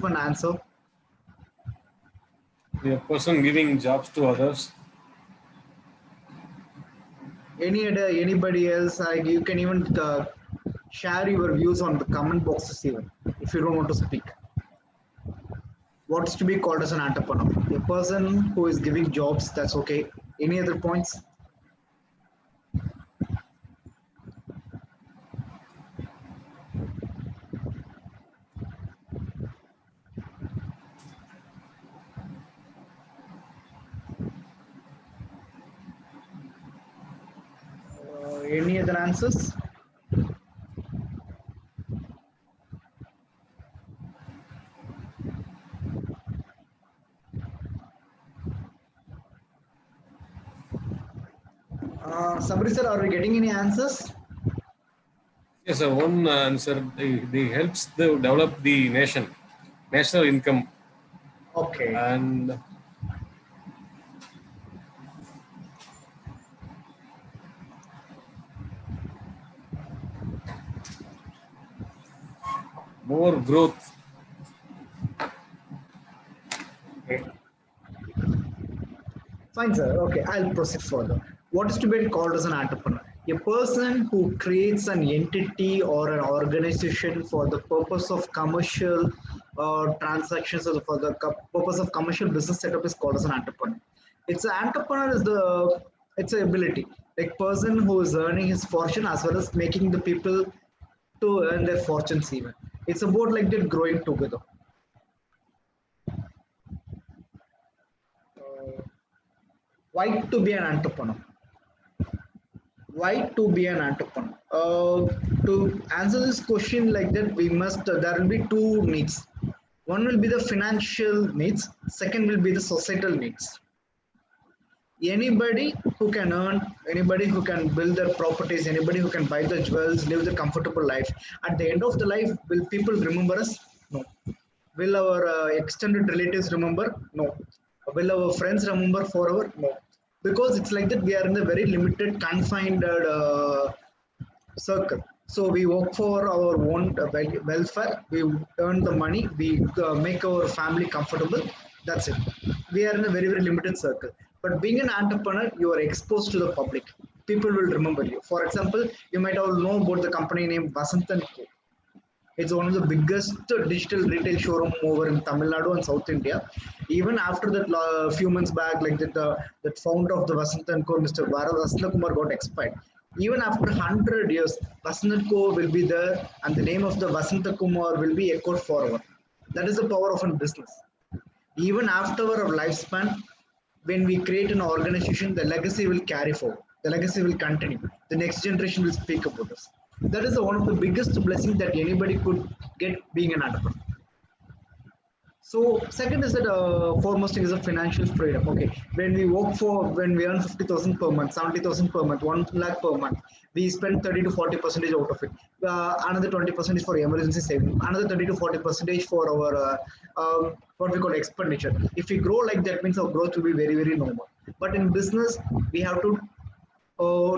yourself an answer. The person giving jobs to others. Anybody else? You can even share your views on the comment boxes even if you don't want to speak. What's to be called as an entrepreneur? A person who is giving jobs. That's okay. Any other points? Any other answers? Sabri sir, are we getting any answers? Yes, one answer. They helps to develop the national income. Okay. And more growth. Okay. Fine, sir. Okay, I'll proceed further. What is to be called as an entrepreneur? A person who creates an entity or an organization for the purpose of commercial transactions or for the purpose of commercial business setup is called as an entrepreneur. It's an entrepreneur is it's an ability, like person who is earning his fortune as well as making the people to earn their fortunes even. It's about like they're growing together. Why to be an entrepreneur? Why to be an entrepreneur? To answer this question like that, we must there will be two needs. One will be the financial needs. Second will be the societal needs. Anybody who can earn, anybody who can build their properties, anybody who can buy the jewels, live the comfortable life. At the end of the life, will people remember us? No. Will our extended relatives remember? No. Will our friends remember forever? No. Because it's like that we are in a very limited, confined circle. So we work for our own welfare. We earn the money. We make our family comfortable. That's it. We are in a very very limited circle. But being an entrepreneur, you are exposed to the public. People will remember you. For example, you might all know about the company named Vasantan Co. It's one of the biggest digital retail showroom over in Tamil Nadu and South India. Even after that, few months back, like that founder of the Vasantan Co, Mr. Vasant Kumar, got expired. Even after 100 years, Vasantan Co will be there, and the name of the Vasant Kumar will be echoed forever. That is the power of a business. Even after our lifespan, when we create an organization, the legacy will carry forward. The legacy will continue. The next generation will speak about us. That is one of the biggest blessings that anybody could get being an entrepreneur. So second is that foremost thing is a financial freedom. Okay, when we earn 50,000 per month, 70,000 per month, 1 lakh per month, we spend 30 to 40% out of it. Another 20% is for emergency saving. Another 30 to 40% for our what we call expenditure. If we grow like that, means our growth will be very very normal. But in business, we have to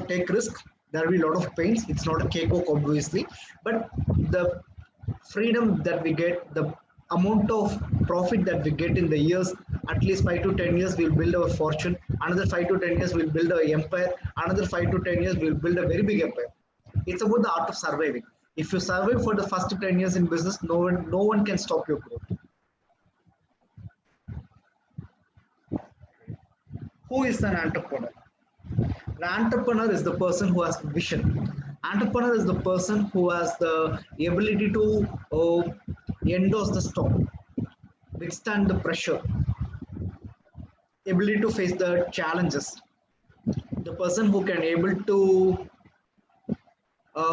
take risk. There will be a lot of pains. It's not a cakewalk, obviously, but the freedom that we get, the amount of profit that we get in the years, at least 5 to 10 years, we'll build our fortune. Another 5 to 10 years, we'll build our empire. Another 5 to 10 years, we'll build a very big empire. It's about the art of surviving. If you survive for the first 10 years in business, no one can stop your growth. Who is an entrepreneur? The entrepreneur is the person who has vision. Entrepreneur is the person who has the ability to endorse the storm, withstand the pressure, ability to face the challenges. The person who can able to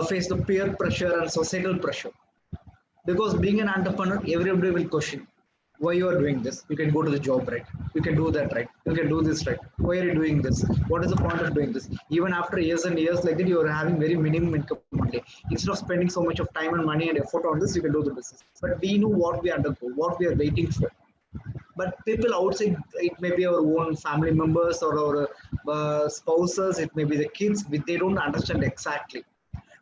face the peer pressure and societal pressure. Because being an entrepreneur, everybody will question why you are doing this. You can go to the job, right? You can do that, right? You can do this, right? Why are you doing this? What is the point of doing this? Even after years and years like that, you are having very minimum income only. Instead of spending so much of time and money and effort on this, you can do the business. But we know what we undergo, what we are waiting for. But people outside, it may be our own family members or our spouses, it may be the kids, they don't understand exactly.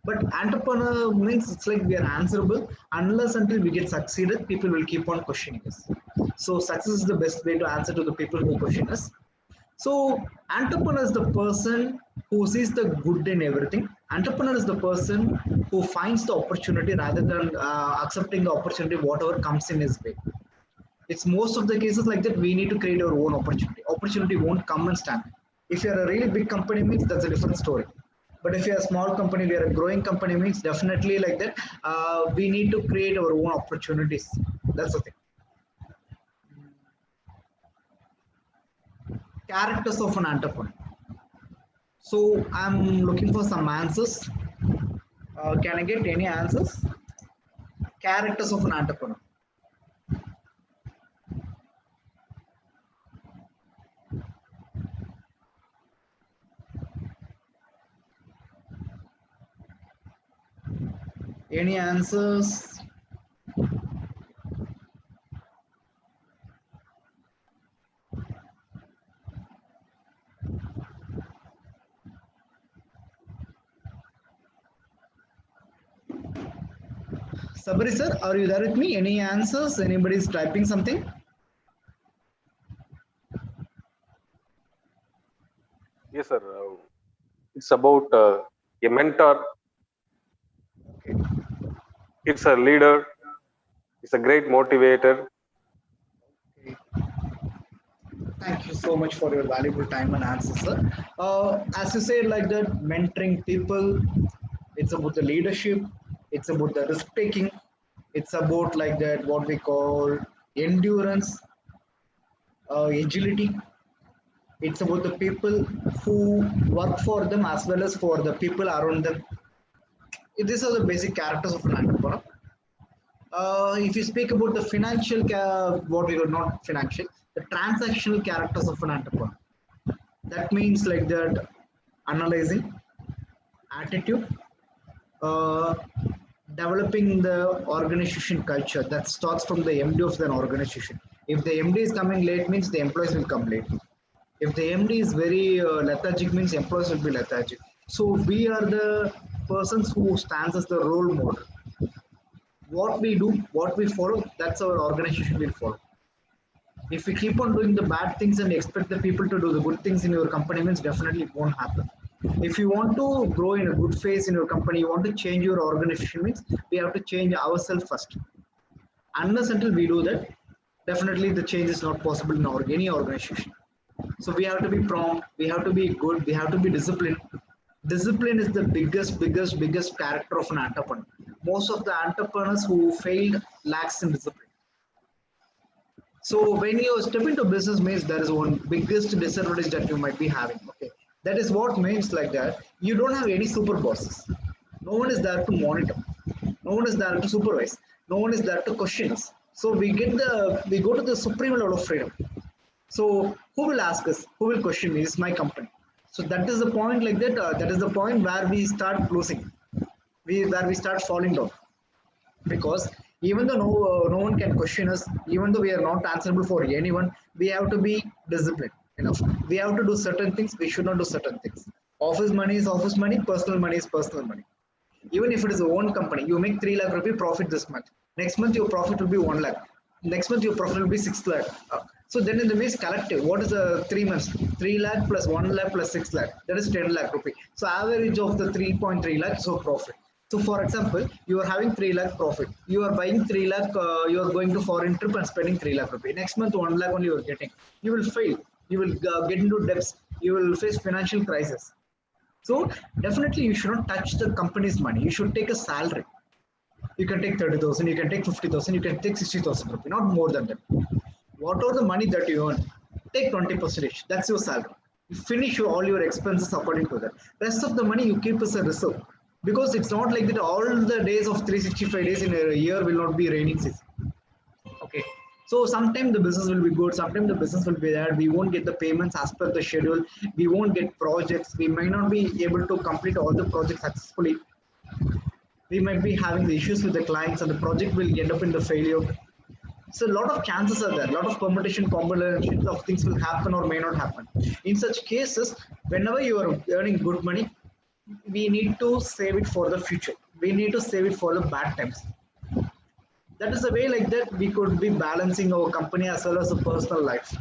But entrepreneur means it's like we are answerable. Unless until we get succeeded, people will keep on questioning us. So success is the best way to answer to the people who question us. So entrepreneur is the person who sees the good in everything. Entrepreneur is the person who finds the opportunity rather than accepting the opportunity whatever comes in his way. It's most of the cases like that. We need to create our own opportunity. Opportunity won't come and stand. If you're a really big company, means that's a different story. But if you're a small company, we are a growing company, means definitely like that. We need to create our own opportunities. That's the thing. Characters of an entrepreneur. So I'm looking for some answers. Can I get any answers? Characters of an entrepreneur. Any answers? Sabri sir, are you there with me? Any answers? Anybody is typing something? Yes, sir. It's about a mentor. Okay. It's a leader. It's a great motivator. Okay. Thank you so much for your valuable time and answers, sir. As you said, like that, mentoring people, it's about the leadership, it's about the risk taking, it's about like that, what we call endurance, agility. It's about the people who work for them as well as for the people around them. These are the basic characters of an entrepreneur. If you speak about the financial, what we call not financial, the transactional characters of an entrepreneur. That means like that analyzing, attitude, uh, developing the organization culture that starts from the MD of an organization. If the MD is coming late, means the employees will come late. If the MD is very lethargic, means employees will be lethargic. So we are the persons who stands as the role model. What we do, what we follow, that's our organization will follow. If we keep on doing the bad things and expect the people to do the good things in your company, means definitely it won't happen. If you want to grow in a good phase in your company, you want to change your organization, means we have to change ourselves first. Unless until we do that, definitely the change is not possible in any organization. So we have to be prompt, we have to be good, we have to be disciplined. Discipline is the biggest character of an entrepreneur. Most of the entrepreneurs who failed lacks in discipline. So when you step into business means there is one biggest disadvantage that you might be having. Okay. That is what means like that. You don't have any super bosses. No one is there to monitor. No one is there to supervise. No one is there to question us. So we go to the supreme level of freedom. So who will ask us? Who will question me? It's my company. So that is the point like that. That is the point where we start losing. Where we start falling down, because even though no one can question us, even though we are not answerable for anyone, we have to be disciplined enough. We have to do certain things, we should not do certain things. Office money is office money, personal money is personal money. Even if it is a own company, you make 3 lakh rupee profit this month, next month your profit will be 1 lakh, next month your profit will be 6 lakh. So then in the means collective, what is the 3 months? 3 lakh plus 1 lakh plus 6 lakh, that is 10 lakh rupee. So average of the 3.3 lakh, so profit. So for example, you are having 3 lakh profit. You are buying 3 lakh, you are going to foreign trip and spending 3 lakh rupee. Next month 1 lakh only you are getting. You will fail. You will get into debts. You will face financial crisis. So definitely you should not touch the company's money. You should take a salary. You can take 30,000, you can take 50,000, you can take 60,000 rupees, not more than that. Whatever the money that you earn, take 20%. That's your salary. You finish all your expenses according to that. Rest of the money you keep as a reserve. Because it's not like that all the days of 365 days in a year will not be raining season. Okay. So sometimes the business will be good, sometimes the business will be bad. We won't get the payments as per the schedule. We won't get projects. We might not be able to complete all the projects successfully. We might be having the issues with the clients and the project will end up in the failure. So a lot of chances are there, a lot of permutation combinations of things will happen or may not happen. In such cases, whenever you are earning good money, we need to save it for the future. We need to save it for the bad times. That is the way like that we could be balancing our company as well as the personal life.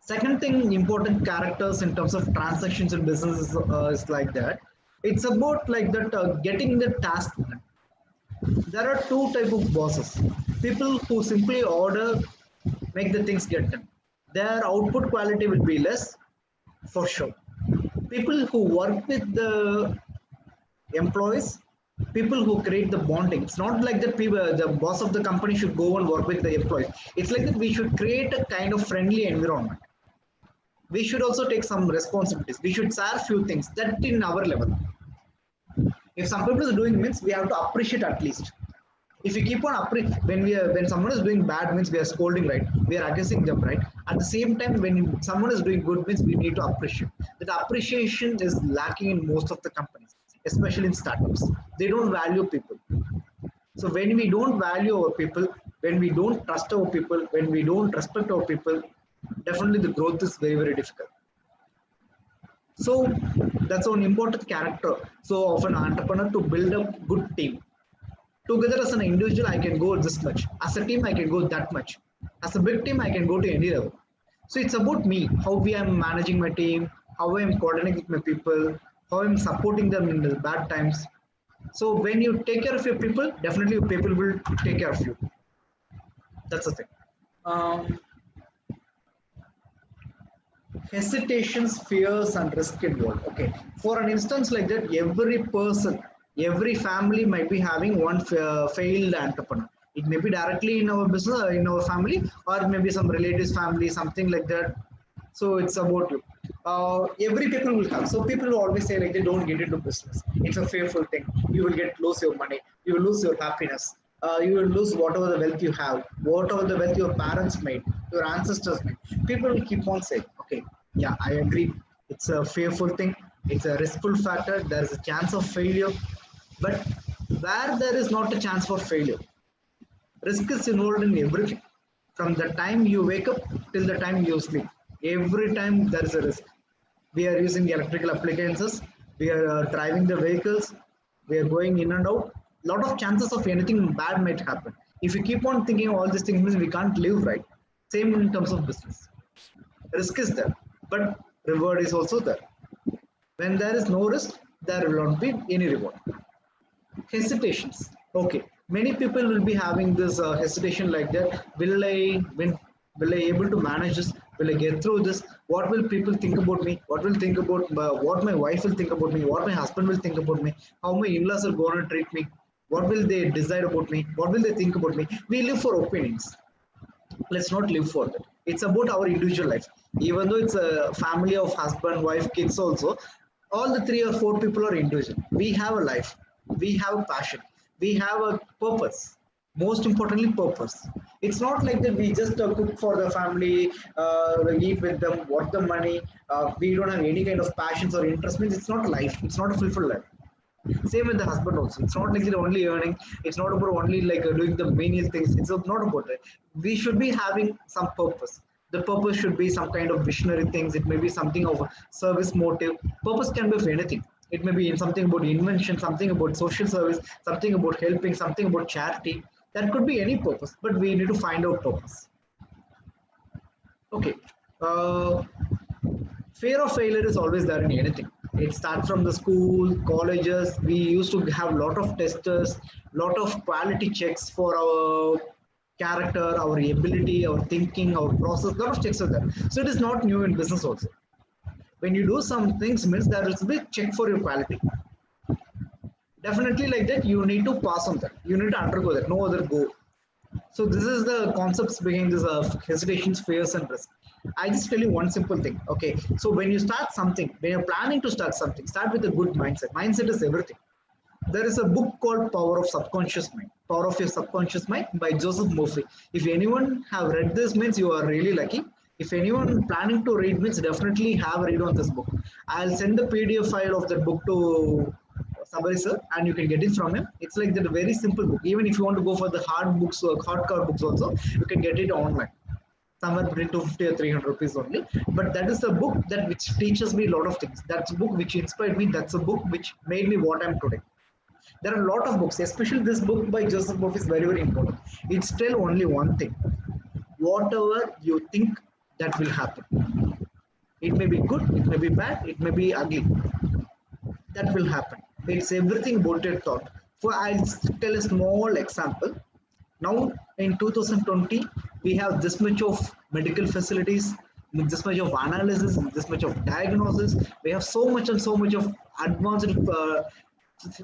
Second thing, important characters in terms of transactions in business is like that. It's about like that getting the task done. There are two type of bosses. People who simply order, make the things get done. Their output quality will be less, for sure. People who work with the employees, people who create the bonding. It's not like that people, the boss of the company should go and work with the employees. It's like that we should create a kind of friendly environment. We should also take some responsibilities. We should share few things that in our level. If some people is doing means we have to appreciate at least. If we keep on when someone is doing bad means we are scolding, right? We are accusing them, right? At the same time, when someone is doing good means we need to appreciate. That appreciation is lacking in most of the companies, especially in startups. They don't value people. So when we don't value our people, when we don't trust our people, when we don't respect our people, definitely the growth is very, very difficult. So that's one important character. So of an entrepreneur, to build a good team. Together as an individual, I can go this much. As a team, I can go that much. As a big team, I can go to any level. So it's about me, how we am managing my team, how I am coordinating with my people, how I'm supporting them in the bad times. So when you take care of your people, definitely people will take care of you. That's the thing. Hesitations, fears, and risk involved. Okay, for an instance like that, every person, every family might be having one failed entrepreneur. It may be directly in our business, in our family, or maybe some relatives' family, something like that. So it's about you. Every people will have. So people will always say like they don't get into business. It's a fearful thing. You will lose your money. You will lose your happiness. You will lose whatever the wealth you have, whatever the wealth your parents made, your ancestors made. People will keep on saying, okay, yeah, I agree. It's a fearful thing. It's a riskful factor. There is a chance of failure. But where there is not a chance for failure, risk is involved in everything. From the time you wake up till the time you sleep, every time there is a risk. We are using electrical appliances, we are driving the vehicles, we are going in and out. Lot of chances of anything bad might happen. If you keep on thinking all these things, means we can't live, right? Same in terms of business. Risk is there, but reward is also there. When there is no risk, there will not be any reward. Hesitations. Okay, many people will be having this hesitation like that. Will I able to manage this? Will I get through this? What will people think about me? What will think about what my wife will think about me? What my husband will think about me? How my in-laws are going to treat me? What will they decide about me? What will they think about me? We live for opinions. Let's not live for that. It's about our individual life. Even though it's a family of husband, wife, kids also, all the 3 or 4 people are individual. We have a life. We have a passion. We have a purpose. Most importantly, purpose. It's not like that we just cook for the family, eat with them, work the money. We don't have any kind of passions or interest. Means it's not a life. It's not a fulfilled life. Same with the husband also. It's not like they're only earning. It's not about only like doing the menial things. It's not about it. We should be having some purpose. The purpose should be some kind of visionary things. It may be something of a service motive. Purpose can be for anything. It may be in something about invention, something about social service, something about helping, something about charity. That could be any purpose, but we need to find out purpose. Okay. Fear of failure is always there in anything. It starts from the school, colleges. We used to have a lot of testers, lot of quality checks for our character, our ability, our thinking, our process. Lot of checks are there. So it is not new in business also. When you do some things, means there is a big check for your quality. Definitely like that, you need to pass on that. You need to undergo that. No other go. So this is the concepts behind this hesitations, fears, and risk. I just tell you one simple thing. Okay, so when you start something, when you're planning to start something, start with a good mindset. Mindset is everything. There is a book called Power of Subconscious Mind, Power of Your Subconscious Mind by Joseph Murphy. If anyone have read this, means you are really lucky. If anyone planning to read, means definitely have read on this book. I'll send the PDF file of that book to somebody, sir, and you can get it from him. It's like that very simple book. Even if you want to go for the hard books or hardcover books also, you can get it online. somewhere between 250 or 300 rupees only. But that is a book that which teaches me a lot of things. That's a book which inspired me. That's a book which made me what I'm today. There are a lot of books, especially this book by Joseph Boff is very, very important. It's still only one thing. Whatever you think, that will happen. It may be good, it may be bad, it may be ugly. That will happen. It's everything about your thought. For I'll tell a small example. Now in 2020, we have this much of medical facilities, this much of analysis, this much of diagnosis. We have so much and so much of advanced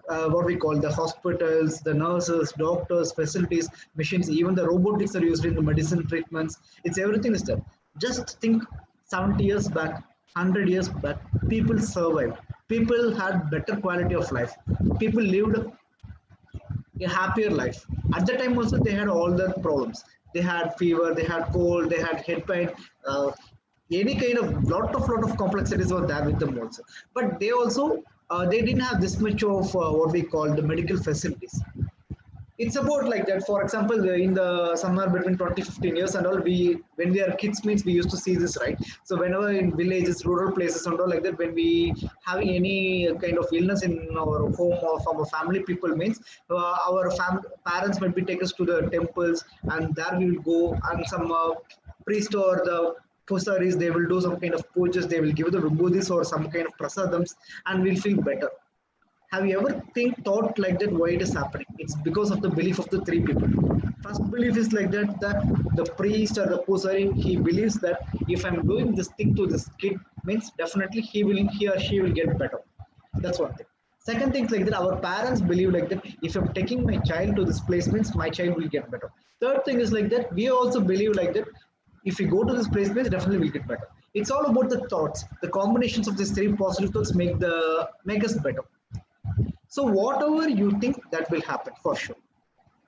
what we call the hospitals, the nurses, doctors, facilities, machines, even the robotics are used in the medicine treatments. It's everything is there. Just think 70 years back, 100 years back, people survived. People had better quality of life. People lived a happier life. At the time also they had all the problems. They had fever, they had cold, they had head pain, any kind of lot of complexities were there with them also. But they also they didn't have this much of what we call the medical facilities. It's about like that. For example, in the somewhere between 20 15 years and all, we when we are kids means we used to see this, right? So whenever in villages, rural places and all like that, when we having any kind of illness in our home or from our family people means our parents might be take us to the temples, and there we will go, and some priest or the pusaris, they will do some kind of pujas, they will give the vibhutis or some kind of prasadams, and we'll feel better. Have you ever thought like that why it is happening? It's because of the belief of the three people. First belief is like that the priest or the pusari, he believes that if I'm doing this thing to this kid means definitely he or she will get better. That's one thing. Second thing is like that our parents believe like that if I'm taking my child to this place means my child will get better. Third thing is like that we also believe like that if we go to this place means definitely we'll get better. It's all about the thoughts. The combinations of these three positive thoughts make us better. So whatever you think, that will happen for sure.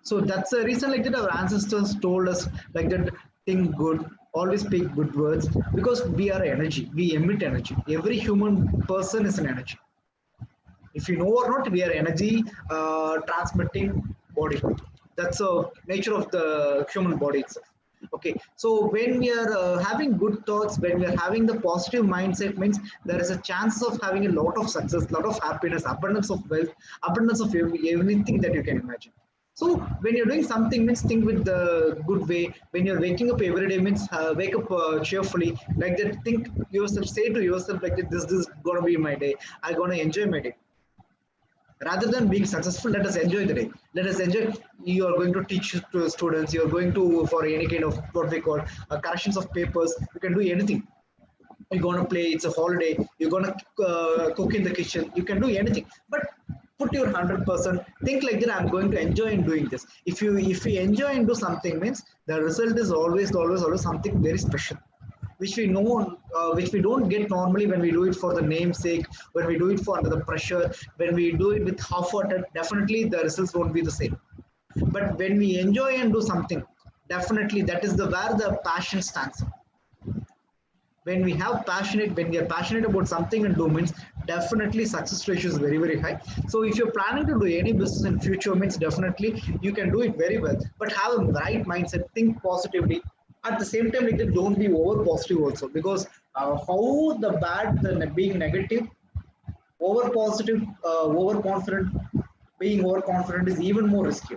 So that's the reason like that our ancestors told us like that, think good, always speak good words, because we are energy, we emit energy. Every human person is an energy. If you know or not, we are energy transmitting body. That's the nature of the human body itself. Okay, so when we are having good thoughts, when we are having the positive mindset means there is a chance of having a lot of success, lot of happiness, abundance of wealth, abundance of everything that you can imagine. So when you're doing something means think with the good way. When you're waking up every day means wake up cheerfully, like that. Think yourself, say to yourself like that, this is gonna be my day, I'm gonna enjoy my day. Rather than being successful, let us enjoy the day. Let us enjoy. You are going to teach to students, you are going to for any kind of what we call corrections of papers, you can do anything. You're going to play, it's a holiday, you're going to cook in the kitchen, you can do anything, but put your 100%, think like that, I'm going to enjoy in doing this. If you enjoy and do something means the result is always something very special, which we know, which we don't get normally when we do it for the namesake, when we do it for under the pressure, when we do it with half-hearted, definitely the results won't be the same. But when we enjoy and do something, definitely that is the where the passion stands. When we are passionate about something and do means definitely success ratio is very, very high. So if you're planning to do any business in future means definitely you can do it very well, but have a right mindset, think positively. At the same time, like, don't be over positive also, because how the bad, the being negative, over positive, overconfident, being overconfident is even more risky.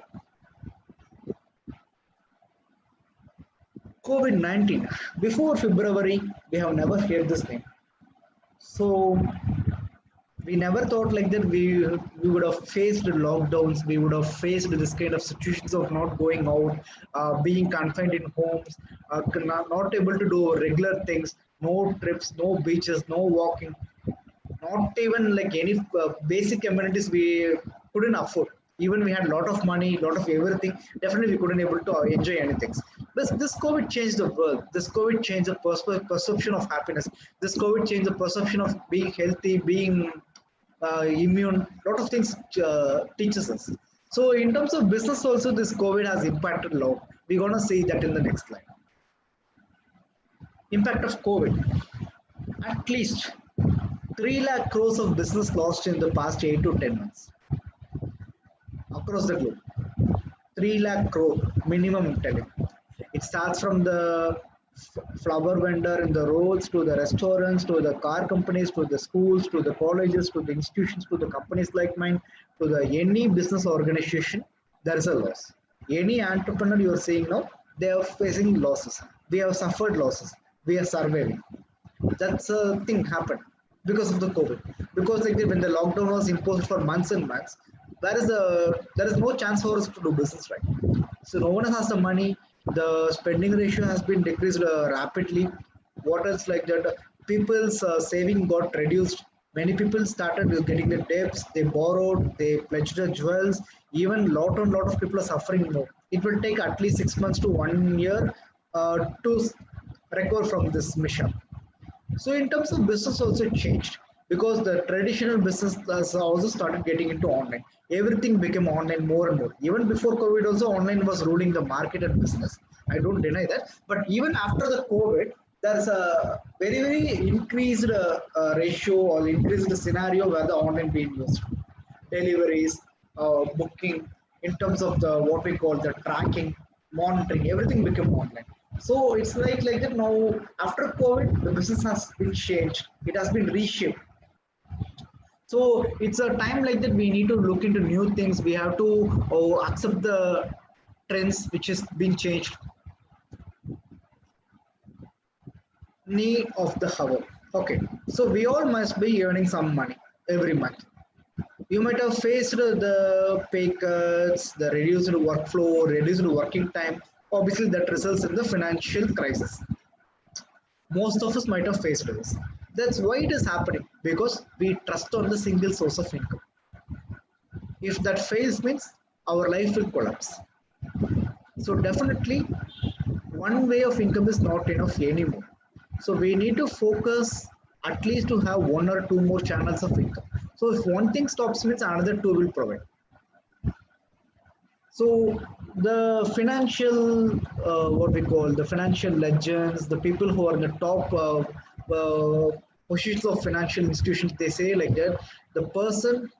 COVID-19. Before February, we have never heard this name. So we never thought like that we would have faced lockdowns, we would have faced this kind of situations of not going out, being confined in homes, not able to do regular things, no trips, no beaches, no walking, not even like any basic amenities we couldn't afford. Even we had a lot of money, lot of everything, definitely we couldn't able to enjoy anything. But this COVID changed the world. This COVID changed the perception of happiness. This COVID changed the perception of being healthy, being immune. Lot of things teaches us. So in terms of business also, this COVID has impacted a lot. We're gonna see that in the next slide. Impact of COVID. At least 3 lakh crores of business lost in the past 8 to 10 months across the globe. 3 lakh crore minimum, I'm telling. It starts from the flower vendor in the roads, to the restaurants, to the car companies, to the schools, to the colleges, to the institutions, to the companies like mine, to the any business organization, there is a loss. Any entrepreneur you are seeing now, they are facing losses. We have suffered losses. We are surviving. That's a thing happened because of the COVID. Because like when the lockdown was imposed for months and months, there is no chance for us to do business, right? So no one has the money. The spending ratio has been decreased rapidly. What else like that? People's saving got reduced. Many people started getting the debts. They borrowed. They pledged their jewels. Even lot of people are suffering more. It will take at least 6 months to 1 year to recover from this mission. So in terms of business also changed because the traditional business has also started getting into online. Everything became online more and more. Even before COVID also online was ruling the market and business. I don't deny that. But even after the COVID, there's a very increased ratio or increased scenario where the online being used. Deliveries, booking, in terms of the what we call the tracking, monitoring, everything became online. So it's like that now. After COVID, the business has been changed. It has been reshaped. So it's a time like that. We need to look into new things. We have to accept the trends which is being changed. Need of the hour. Okay, so we all must be earning some money every month. You might have faced the pay cuts, the reduced workflow, reduced working time. Obviously, that results in the financial crisis. Most of us might have faced this. That's why it is happening because we trust on the single source of income. If that fails, means our life will collapse. So definitely, one way of income is not enough anymore. So we need to focus at least to have one or two more channels of income. So if one thing stops, means another two will provide. So the financial, what we call the financial legends, the people who are in the top positions of financial institutions, they say like that the person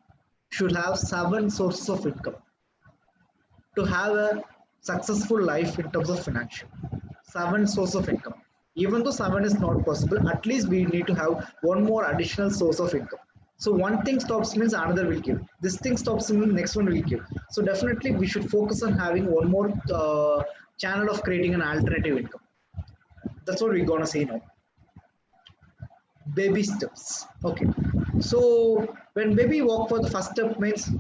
should have seven sources of income to have a successful life in terms of financial. Seven source of income. Even though seven is not possible, at least we need to have one more additional source of income. So one thing stops means another will give. This thing stops means next one will give. So definitely we should focus on having one more channel of creating an alternative income. That's what we're gonna say now. Baby steps. Okay. So when baby walk for the first step means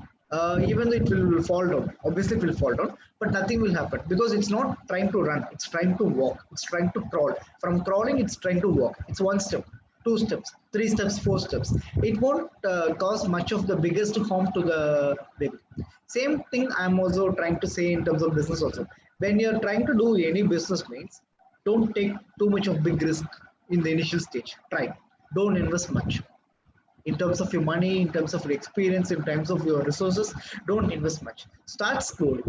even though it will fall down, obviously it will fall down, but nothing will happen because it's not trying to run, it's trying to walk, it's trying to crawl. From crawling, it's trying to walk. It's one step, two steps, three steps, four steps. It won't cause much of the biggest harm to the baby. Same thing I'm also trying to say in terms of business also. When you're trying to do any business means, don't take too much of big risk in the initial stage. Try. Don't invest much in terms of your money, in terms of your experience, in terms of your resources. Don't invest much. Start slowly.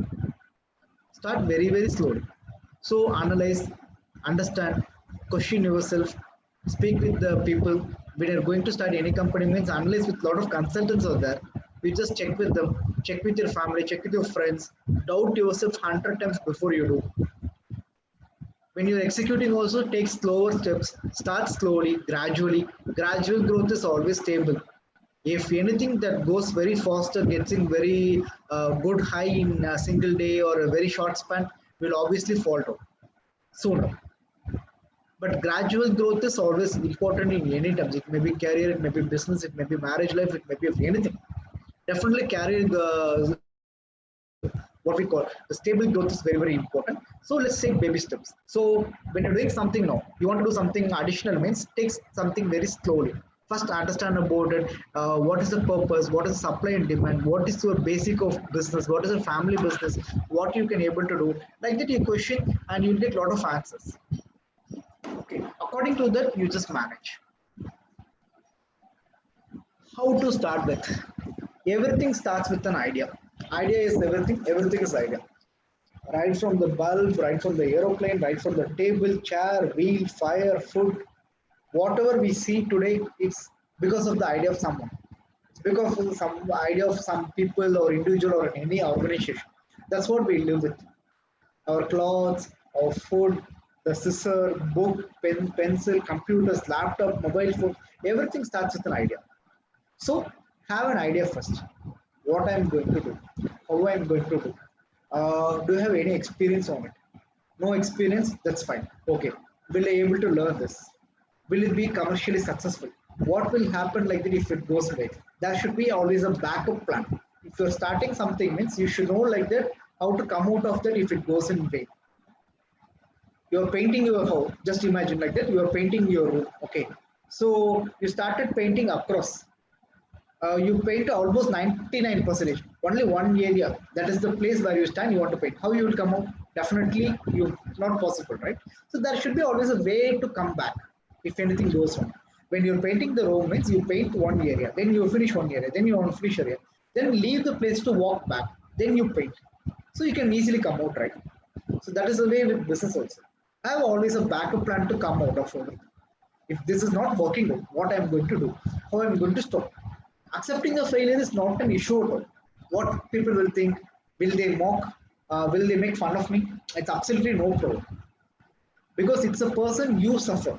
Start very slowly. So analyze, understand, question yourself, speak with the people. When you're going to start any company means analyze with a lot of consultants out there. You just check with them, check with your family, check with your friends. Doubt yourself 100 times before you do. When you're executing also take slower steps, start slowly, gradually. Gradual growth is always stable. If anything that goes very faster, gets in very good high in a single day or a very short span, will obviously fall down sooner. But gradual growth is always important in any terms. It may be career, it may be business, it may be marriage life, it may be anything. Definitely career the what we call the stable growth is very important. So let's say baby steps. So when you're doing something now, you want to do something additional means take something very slowly. First understand about it. What is the purpose, what is the supply and demand, what is your basic of business, what is a family business, what you can able to do. Like that you question and you'll get a lot of answers. Okay, according to that you just manage. How to start with? Everything starts with an idea. Idea is everything, everything is idea. Right from the bulb, right from the aeroplane, right from the table, chair, wheel, fire, food, whatever we see today, it's because of the idea of someone. It's because of some idea of some people or individual or any organization. That's what we live with. Our clothes, our food, The scissor, book, pen, pencil, computers, laptop, mobile phone, everything starts with an idea. So have an idea first. What I'm going to do, how I'm going to do. Do you have any experience on it? No experience, that's fine. Okay. Will I able to learn this? Will it be commercially successful? What will happen like that if it goes away? There should be always a backup plan. If you're starting something means you should know like that how to come out of that if it goes in vain. You're painting your house, just imagine like that, you're painting your room. Okay. So you started painting across. You paint almost 99%. Only one area, that is the place where you stand, you want to paint. How you will come out? Definitely, you not possible, right? So there should be always a way to come back if anything goes wrong. When you're painting the room, means you paint one area, then you finish one area, then you want to finish area, then leave the place to walk back, then you paint. So you can easily come out, right? So that is the way with business also. I have always a backup plan to come out of it. If this is not working out, what I'm going to do, how I'm going to stop. Accepting a failure is not an issue at all. What people will think, will they mock, will they make fun of me? It's absolutely no problem. Because it's a person you suffer.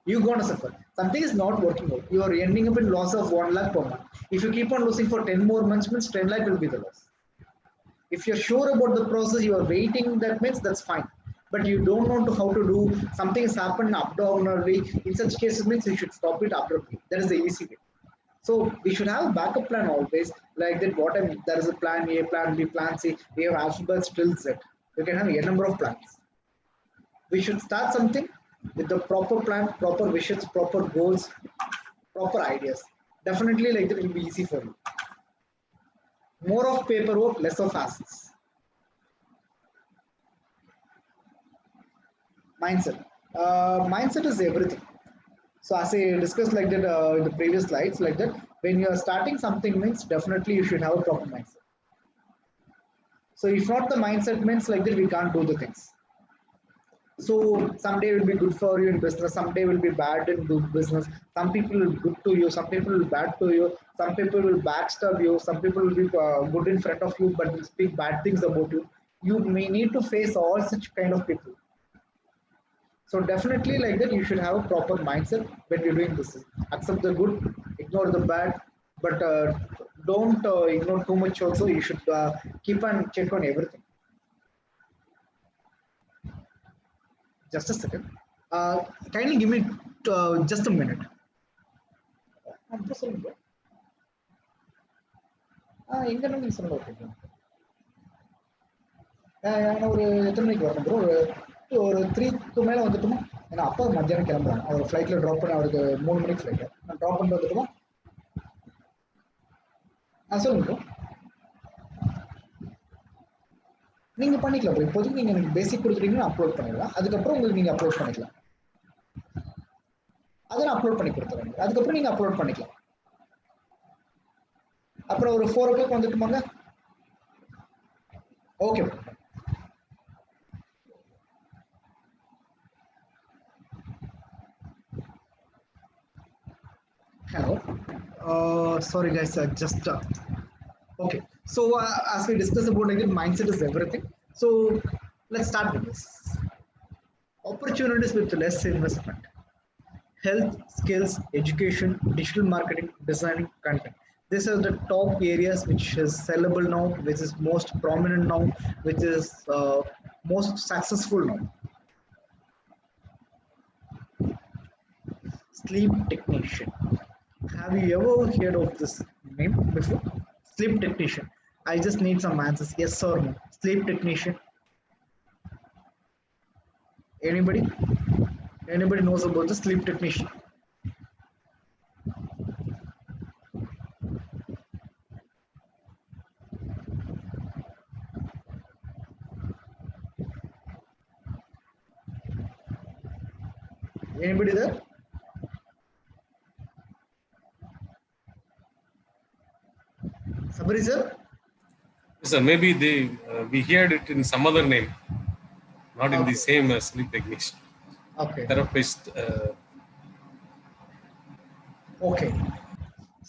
You're gonna suffer. Something is not working out. You are ending up in loss of 1 lakh per month. If you keep on losing for 10 more months, means 10 lakh will be the loss. If you're sure about the process, you are waiting, that means that's fine. But you don't know how to do, something has happened abnormally. In such cases, means you should stop it abruptly. That is the easy way. So we should have a backup plan always, like that. What I mean, there is a plan A, plan B, plan C. We have alphabet till Z. You can have a number of plans. We should start something with the proper plan, proper visions, proper goals, proper ideas. Definitely, like that, it will be easy for you. More of paperwork, less of hassles. Mindset. Mindset is everything. So as I discussed like that in the previous slides, like that, when you are starting something means definitely you should have a proper mindset. So if not the mindset means like that, we can't do the things. So someday will be good for you in business, someday will be bad in business. Some people will be good to you, some people will be bad to you, some people will backstab you, some people will be good in front of you but will speak bad things about you. You may need to face all such kind of people. So definitely like that, you should have a proper mindset when you're doing business. Accept the good, ignore the bad, but don't ignore too much also. You should keep and check on everything. Just a second. Kindly give me just a minute. நான் ஒரு எத்தனை மணிக்கு வரணும் bro? ஒரு 3க்கு மேலே வந்துட்டுமா? ஏன்னா அப்பா மத்தியானம் கிளம்புறாங்க. அவர் ஃப்ளைட்டில் ட்ராப் பண்ணி, அவருக்கு 3 மணிக்கு ஃப்ளைட்டு. நான் ட்ராப் பண்ணிட்டு வந்துட்டுமா? சொல்லுங்க ப்ரோ. நீங்கள் பண்ணிக்கலாம் ப்ரோ. இப்போதைக்கு நீங்கள் எனக்கு பேசிக் கொடுத்துட்டீங்கன்னா அப்லோட் பண்ணிடலாம். அதுக்கப்புறம் உங்களுக்கு நீங்கள் அப்லோட் பண்ணிக்கலாம். அதை நான் அப்லோட் பண்ணி கொடுத்துறேன். அதுக்கப்புறம் நீங்கள் அப்லோட் பண்ணிக்கலாம். அப்புறம் ஒரு 4 o'clock வந்துட்டுமாங்க? Okay bro. Hello. Sorry guys, just okay. So as we discussed about like mindset is everything. So let's start with this. Opportunities with less investment: health, skills, education, digital marketing, designing, content. These are the top areas which is sellable now, which is most prominent now, which is most successful now. Sleep technician. Have you ever heard of this name before? Sleep technician. I just need some answers. Yes or no? Sleep technician. Anybody? Anybody knows about the sleep technician? Anybody there? Somebody, sir? Sir, maybe we heard it in some other name, not in the same sleep technician. Okay. Therapist. Okay.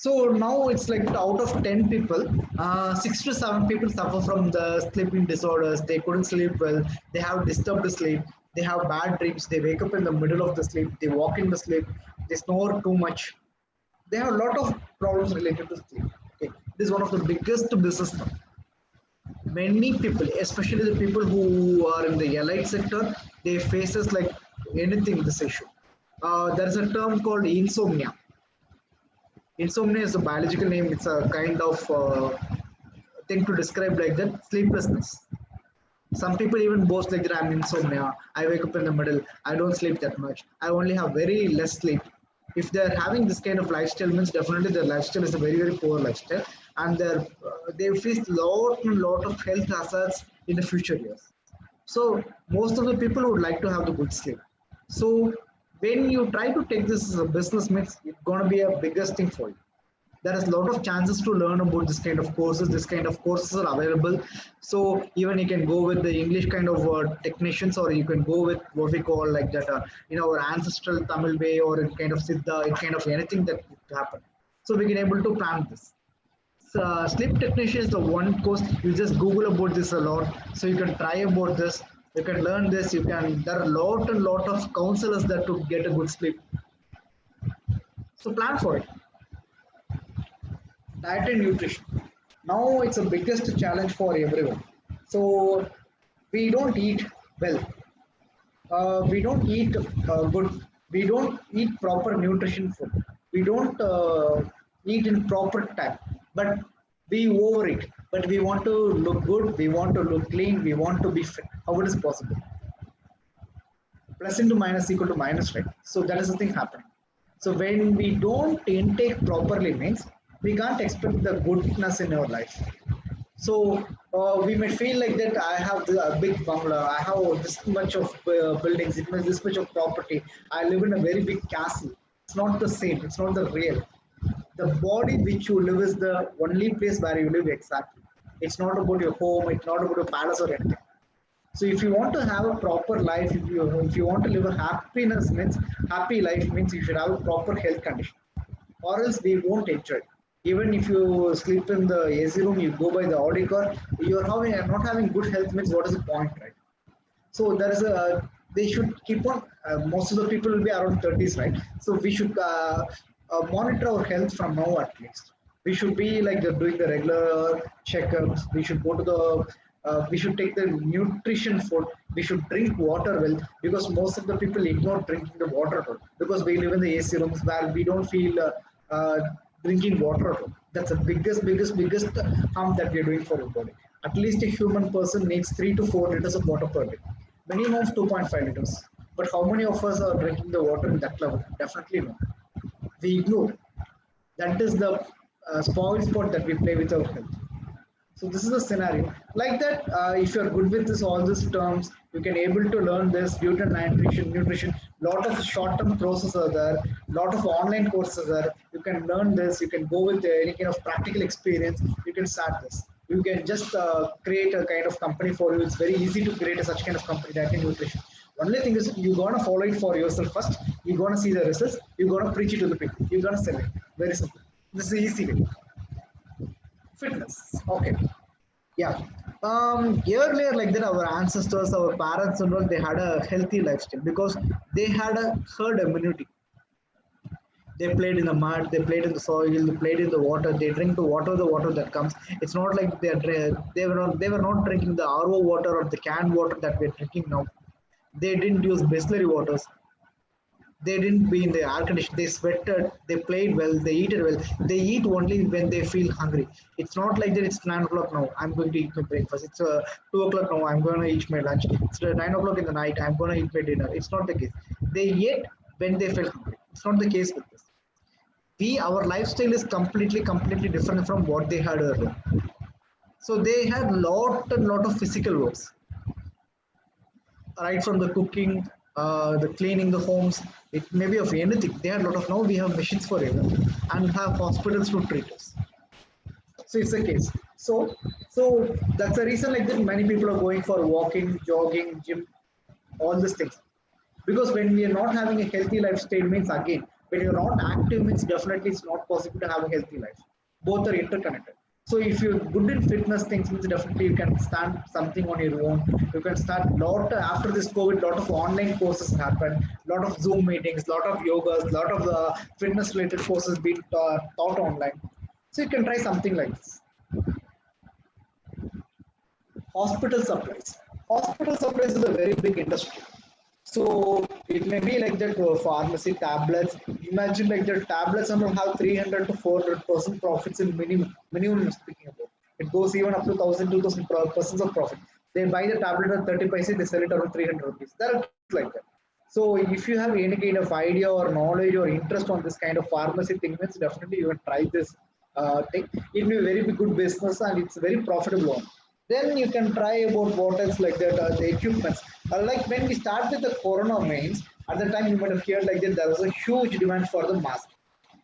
So now it's like out of 10 people, 6 to 7 people suffer from the sleeping disorders. They couldn't sleep well. They have disturbed sleep. They have bad dreams. They wake up in the middle of the sleep. They walk in the sleep. They snore too much. They have a lot of problems related to sleep. Okay, this is one of the biggest business now. Many people, especially the people who are in the allied sector, they faces like anything this issue. There is a term called insomnia. Insomnia is a biological name. It's a kind of thing to describe like that sleeplessness. Some people even boast like that I'm insomnia. I wake up in the middle. I don't sleep that much. I only have very less sleep. If they're having this kind of lifestyle, means definitely their lifestyle is a very very poor lifestyle, and they face lot and lot of health hazards in the future years. So most of the people would like to have the good sleep. So when you try to take this as a business, means it's gonna be a biggest thing for you. There is a lot of chances to learn about this kind of courses are available. So even you can go with the English kind of technicians, or you can go with what we call like that our ancestral Tamil way, or in kind of Siddha, in kind of anything that could happen. So we can able to plan this. Sleep technician is the one course. You just Google about this a lot, so you can try about this, you can learn this, you can, there are a lot and lot of counselors that to get a good sleep. So plan for it. Diet and nutrition. Now it's the biggest challenge for everyone. So we don't eat well. We don't eat good. We don't eat proper nutrition food. We don't eat in proper time. But we overeat. But we want to look good. We want to look clean. We want to be fit. How it is possible? Plus into minus equal to minus, right? So that is the thing happening. So when we don't intake properly, means we can't expect the goodness in our life. So we may feel like that I have a big bungalow, I have this much of buildings, it means this much of property. I live in a very big castle. It's not the same. It's not the real. The body which you live is the only place where you live exactly. It's not about your home. It's not about a palace or anything. So if you want to have a proper life, if you want to live a happy life means you should have a proper health condition, or else we won't enjoy it. Even if you sleep in the AC room, you go by the Audi car, you're having not having good health means what is the point, right? So there is a they should keep on. Most of the people will be around 30s, right? So we should monitor our health from now at least. We should be like doing the regular checkups. We should go to the. We should take the nutrition food. We should drink water well, because most of the people ignore drinking the water at all, because we live in the AC rooms where we don't feel uh, drinking water at all. That's the biggest harm that we are doing for our body. At least a human person needs 3 to 4 liters of water per day. Minimum of 2.5 liters. But how many of us are drinking the water in that level? Definitely no. We ignore. That is the spoil spot that we play with our health. So this is the scenario. Like that, if you're good with this all these terms, you can able to learn this beauty and nutrition. Lot of short-term courses are there. Lot of online courses are there. You can learn this. You can go with any kind of practical experience. You can start this. You can just create a kind of company for you. It's very easy to create such kind of company, that in nutrition. Only thing is you're gonna follow it for yourself first. You're gonna see the results. You're gonna preach it to the people. You're gonna sell it. Very simple. This is the easy way. Fitness. Okay. Yeah. Earlier, like that, our ancestors, our parents, and all, they had a healthy lifestyle because they had a herd immunity. They played in the mud, they played in the soil, they played in the water. They drink the water that comes. It's not like they were not drinking the RO water or the canned water that we're drinking now. They didn't use distillery waters. They didn't be in the air condition. They sweated, they played well, they eat it well. They eat only when they feel hungry. It's not like that it's 9 o'clock now, I'm going to eat my breakfast. It's 2 o'clock now, I'm going to eat my lunch. It's 9 o'clock in the night, I'm going to eat my dinner. It's not the case. They ate when they felt hungry. It's not the case with this. Our lifestyle is completely different from what they had earlier. So they had lot of physical works, right from the cooking, the cleaning the homes, it may be of anything. They have a lot of, now we have machines for everything and have hospitals to treat us. So it's the case. So that's the reason like that many people are going for walking, jogging, gym, all these things. Because when we are not having a healthy lifestyle means again, when you're not active means definitely it's not possible to have a healthy life. Both are interconnected. So if you're good in fitness things, means definitely you can start something on your own. You can start lot after this COVID. Lot of online courses happen. Lot of Zoom meetings. Lot of yogas. Lot of fitness related courses being taught online. So you can try something like this. Hospital supplies. Hospital supplies is a very big industry. So it may be like that pharmacy tablets. Imagine like the tablets and will have 300 to 400% profits in minimum. Minimum I'm speaking about. It goes even up to 1,000, 2,000% of profit. They buy the tablet at 30 paise, they sell it around 300 rupees. There are things like that. So if you have any kind of idea or knowledge or interest on this kind of pharmacy thing, means definitely you can try this thing. It will be a very good business and it's a very profitable one. Then you can try about what else like that, the equipments. Like when we start with the corona means, at the time you might have heard like that there was a huge demand for the mask.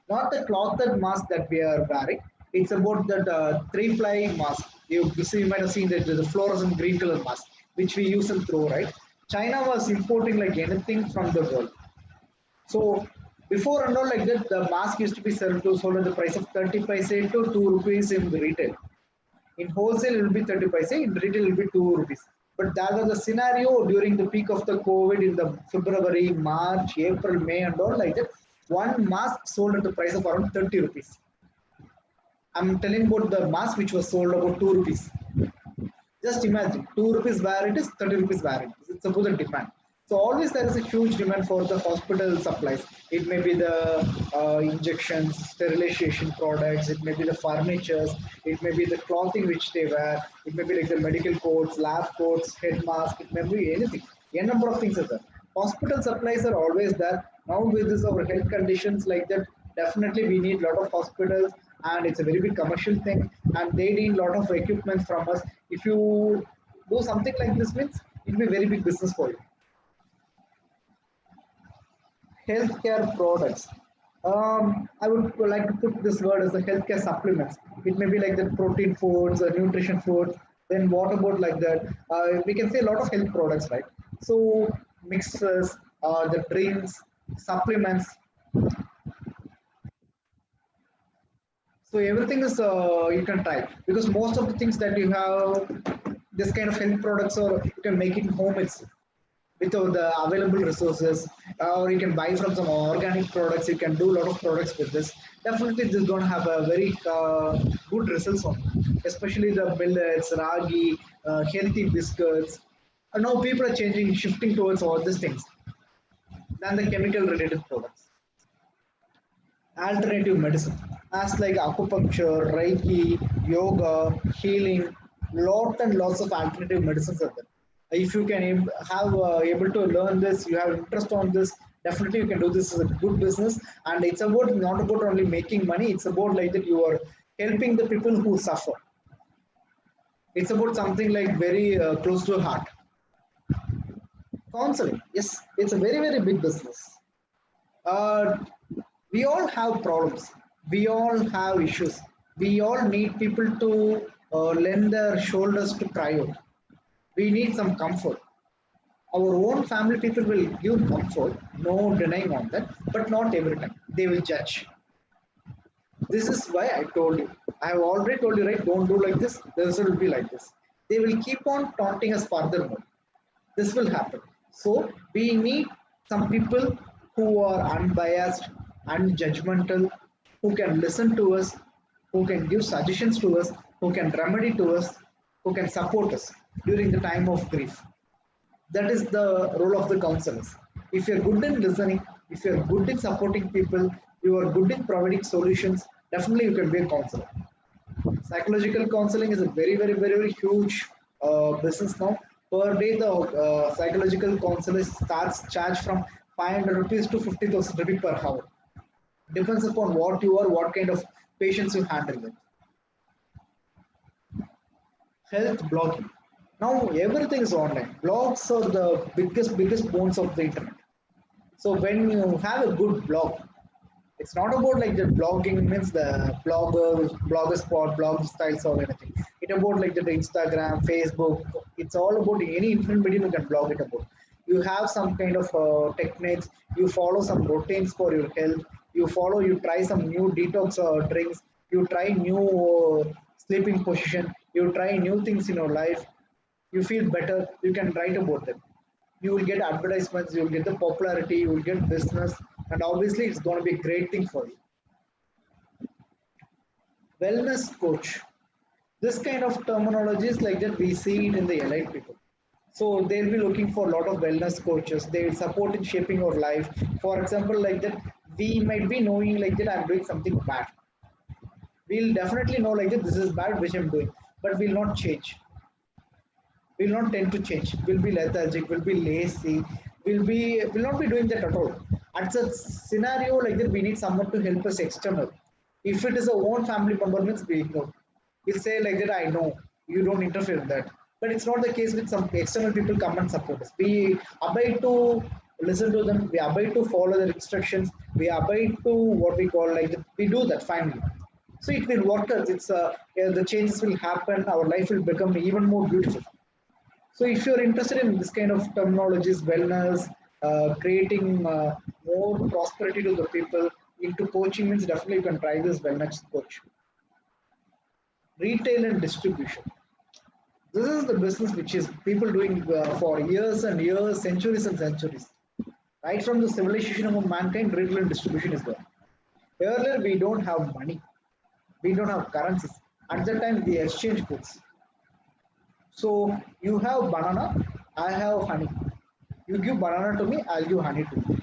Not the clothed mask that we are wearing. It's about that three-ply mask. You might have seen that the fluorescent green color mask, which we use and throw, right? China was importing like anything from the world. So before and all like that, the mask used to be sold at the price of 30 paise to 2 rupees in the retail. In wholesale, it will be 30 paise. In retail, it will be 2 rupees. But that was the scenario during the peak of the COVID in the February, March, April, May, and all like that. One mask sold at the price of around 30 rupees. I'm telling about the mask which was sold about 2 rupees. Just imagine 2 rupees where it is, 30 rupees where it is. It's a good demand. So always there is a huge demand for the hospital supplies. It may be the injections, sterilization products, it may be the furnitures, it may be the clothing which they wear, it may be like the medical coats, lab coats, head mask, it may be anything. A number of things are there. Hospital supplies are always there. Now with this our health conditions like that, definitely we need a lot of hospitals and it's a very big commercial thing and they need a lot of equipment from us. If you do something like this means it will be very big business for you. Healthcare products. I would like to put this word as the healthcare supplements. It may be like the protein foods, nutrition foods. Then what about like that? We can say a lot of health products, right? So mixes, the drinks, supplements. So everything is you can try because most of the things that you have this kind of health products or you can make it home itself without the available resources or you can buy from some organic products. You can do a lot of products with this. Definitely this is going to have a very good results on it. Especially the millets, ragi, healthy biscuits. And now people are changing, shifting towards all these things than the chemical related products. Alternative medicine as like acupuncture, reiki, yoga, healing, lot and lots of alternative medicines are there. If you can have able to learn this, you have interest on this, definitely you can do this as a good business. And it's about not about only making money, it's about like that you are helping the people who suffer. It's about something like very close to heart. Counseling, yes, it's a very big business. uh, we all have problems. We all have issues. We all need people to lend their shoulders to cry out. We need some comfort. Our own family people will give comfort, no denying on that, but not every time. They will judge. This is why I told you. I have already told you, right? Don't do like this. The result will be like this. They will keep on taunting us furthermore. This will happen. So we need some people who are unbiased, unjudgmental, who can listen to us, who can give suggestions to us, who can remedy to us, who can support us during the time of grief. That is the role of the counselors. If you're good in listening, if you're good in supporting people, you are good in providing solutions, definitely you can be a counselor. Psychological counseling is a very huge business now. Per day, the psychological counselor starts charge from 500 rupees to 50,000 rupees per hour. Depends upon what you are, what kind of patients you handle with. Health blogging. Now everything is online. Blogs are the biggest bones of the internet. So when you have a good blog, it's not about like the blogging means the blogger spot, blog styles or anything. It's about like the Instagram, Facebook. It's all about any internet medium you can blog it about. You have some kind of techniques. You follow some routines for your health. You try some new detox drinks. You try new sleeping position, you try new things in your life, you feel better, you can write about them. You will get advertisements, you will get the popularity, you will get business, and obviously it's going to be a great thing for you. Wellness coach. This kind of terminologies like that we see it in the elite people. So they'll be looking for a lot of wellness coaches. They will support in shaping your life. For example, like that, we might be knowing like that I'm doing something bad. We'll definitely know like that this is bad which I'm doing, but we'll not change. We'll not tend to change. We'll be lethargic. We'll be lazy. Will not be doing that at all. At such scenario like that, we need someone to help us external. If it is a own family member, means we ignore. We'll say like that. I know you don't interfere in that, but it's not the case with some external people come and support us. We abide to listen to them. We abide to follow their instructions. We abide to what we call like that. We do that finally. So it will work out. The changes will happen. Our life will become even more beautiful. So if you're interested in this kind of terminologies, wellness, creating more prosperity to the people into coaching means definitely you can try this wellness coach. Retail and distribution. This is the business which is people doing for years and years, centuries and centuries. Right from the civilization of mankind, retail and distribution is there. Earlier, we don't have money. We don't have currencies. At that time, we exchange goods. So you have banana, I have honey. You give banana to me, I'll give honey to you.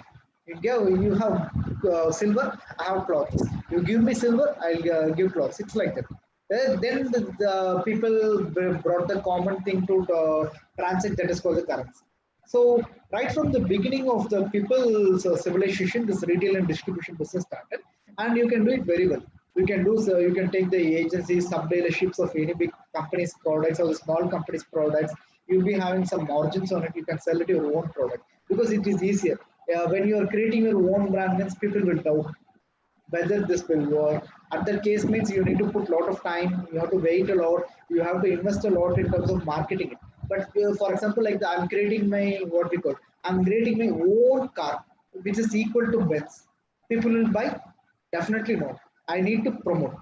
You have silver, I have clothes. You give me silver, I'll give clothes. It's like that. Then the people brought the common thing to transact, that is called the currency. So right from the beginning of the people's civilization, this retail and distribution business started, and you can do it very well. You can do so. You can take the agencies, sub dealerships of any big company's products or the small company's products. You'll be having some margins on it. You can sell it your own product because it is easier. When you are creating your own brand, means people will doubt whether this will work. At that case means you need to put a lot of time, you have to wait a lot, you have to invest a lot in terms of marketing it. But for example, like I'm creating my what we call, I'm creating my own car, which is equal to Benz. People will buy? Definitely not. I need to promote.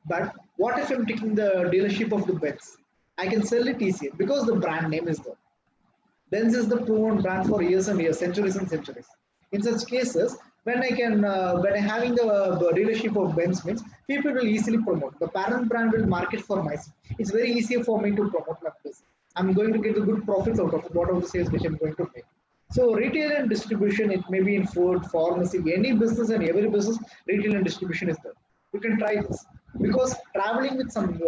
But what if I'm taking the dealership of the Benz? I can sell it easier because the brand name is there. Benz is the proven brand for years and years, centuries and centuries. In such cases, when I having the dealership of Benz means people will easily promote. The parent brand will market for myself. It's very easy for me to promote my business. I'm going to get the good profits out of whatever the sales which I'm going to make. So retail and distribution, it may be in food, pharmacy, any business and every business, retail and distribution is there. You can try this because traveling with some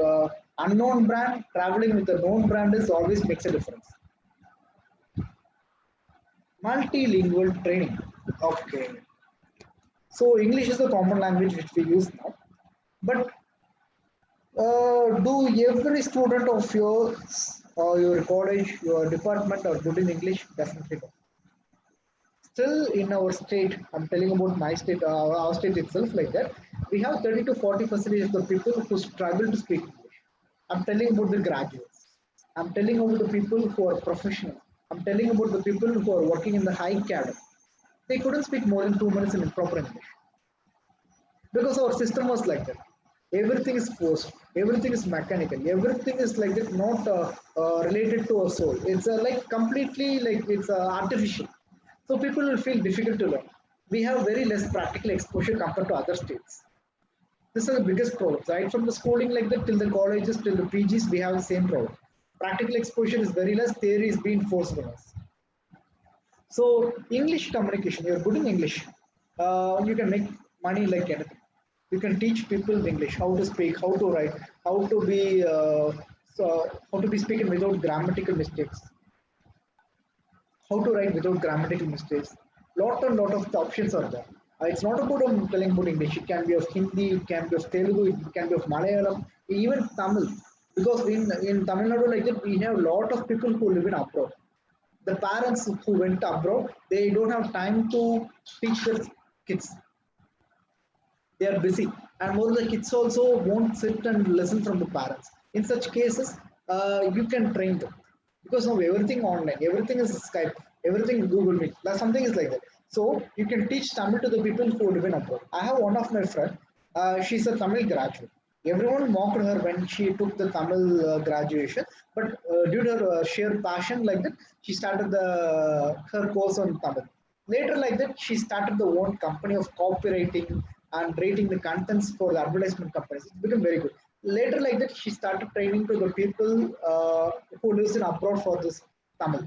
unknown brand, traveling with a known brand is always makes a difference. Multilingual training. Okay. So English is the common language which we use now. But do every student of yours or your college, your department are good in English? Definitely not. Still in our state, I'm telling about my state, our state itself like that, we have 30 to 40% of the people who struggle to speak English. I'm telling about the graduates. I'm telling about the people who are professional. I'm telling about the people who are working in the high cadre. They couldn't speak more than 2 minutes in proper English because our system was like that. Everything is forced, everything is mechanical, everything is like that, not related to our soul. It's like completely like it's artificial. So people will feel difficult to learn. We have very less practical exposure compared to other states. This is the biggest problem. Right from the schooling like that till the colleges, till the PGs, we have the same problem. Practical exposure is very less, theory is being forced on us. So English communication, you're good in English. You can make money like anything. You can teach people English, how to speak, how to write, how to be how to be speaking without grammatical mistakes, how to write without grammatical mistakes. Lot and lot of the options are there. It's not about telling about English. It can be of Hindi, it can be of Telugu, it can be of Malayalam, even Tamil. Because in Tamil Nadu like that, we have a lot of people who live in abroad. The parents who went abroad, they don't have time to teach their kids. They are busy, and more the kids also won't sit and listen from the parents. In such cases, you can train them because now everything online, everything is Skype, everything Google Meet. Something is like that. So you can teach Tamil to the people who live in abroad. I have one of my friend. She's a Tamil graduate. Everyone mocked her when she took the Tamil graduation, but due to her sheer passion like that, she started her course on Tamil. Later, like that, she started the own company of copywriting and rating the contents for the advertisement companies. It's become very good. Later, like that, she started training to the people who lives in abroad for this Tamil.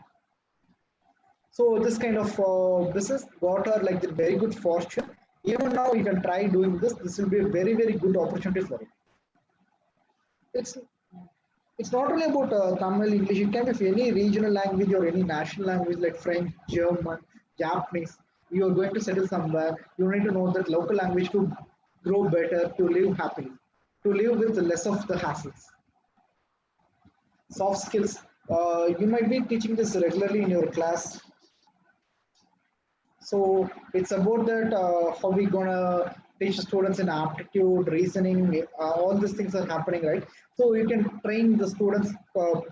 So this kind of business got her like the very good fortune. Even now, you can try doing this. This will be a very very good opportunity for you. It's it's not only about Tamil, English. It can be for any regional language or any national language like French, German, Japanese. You are going to settle somewhere. You need to know that local language to grow better, to live happily, to live with less of the hassles. Soft skills. You might be teaching this regularly in your class. So it's about that how we gonna teach students in aptitude, reasoning, all these things are happening, right? So you can train the students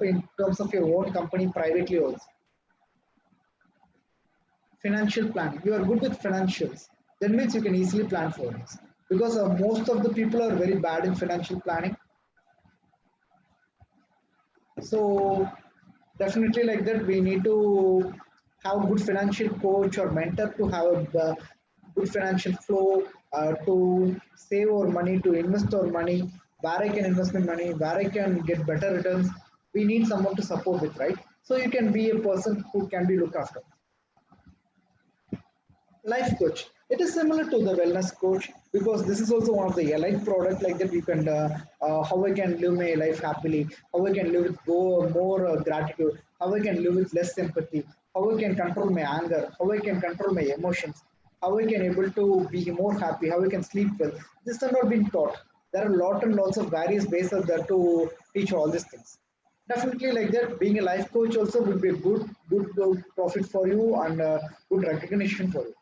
in terms of your own company privately also. Financial planning. You are good with financials. That means you can easily plan for this. Because most of the people are very bad in financial planning. So definitely like that, we need to have good financial coach or mentor to have a good financial flow to save our money, to invest our money, where I can invest my money, where I can get better returns. We need someone to support with, right? So you can be a person who can be looked after. Life coach, it is similar to the wellness coach because this is also one of the allied product like that. You can how I can live my life happily, how I can live with more gratitude, how I can live with less sympathy, how I can control my anger, how I can control my emotions, how I can able to be more happy, how I can sleep well. This are not being taught. There are lot and lots of various ways out there to teach all these things. Definitely like that, being a life coach also would be a good profit for you and good recognition for you.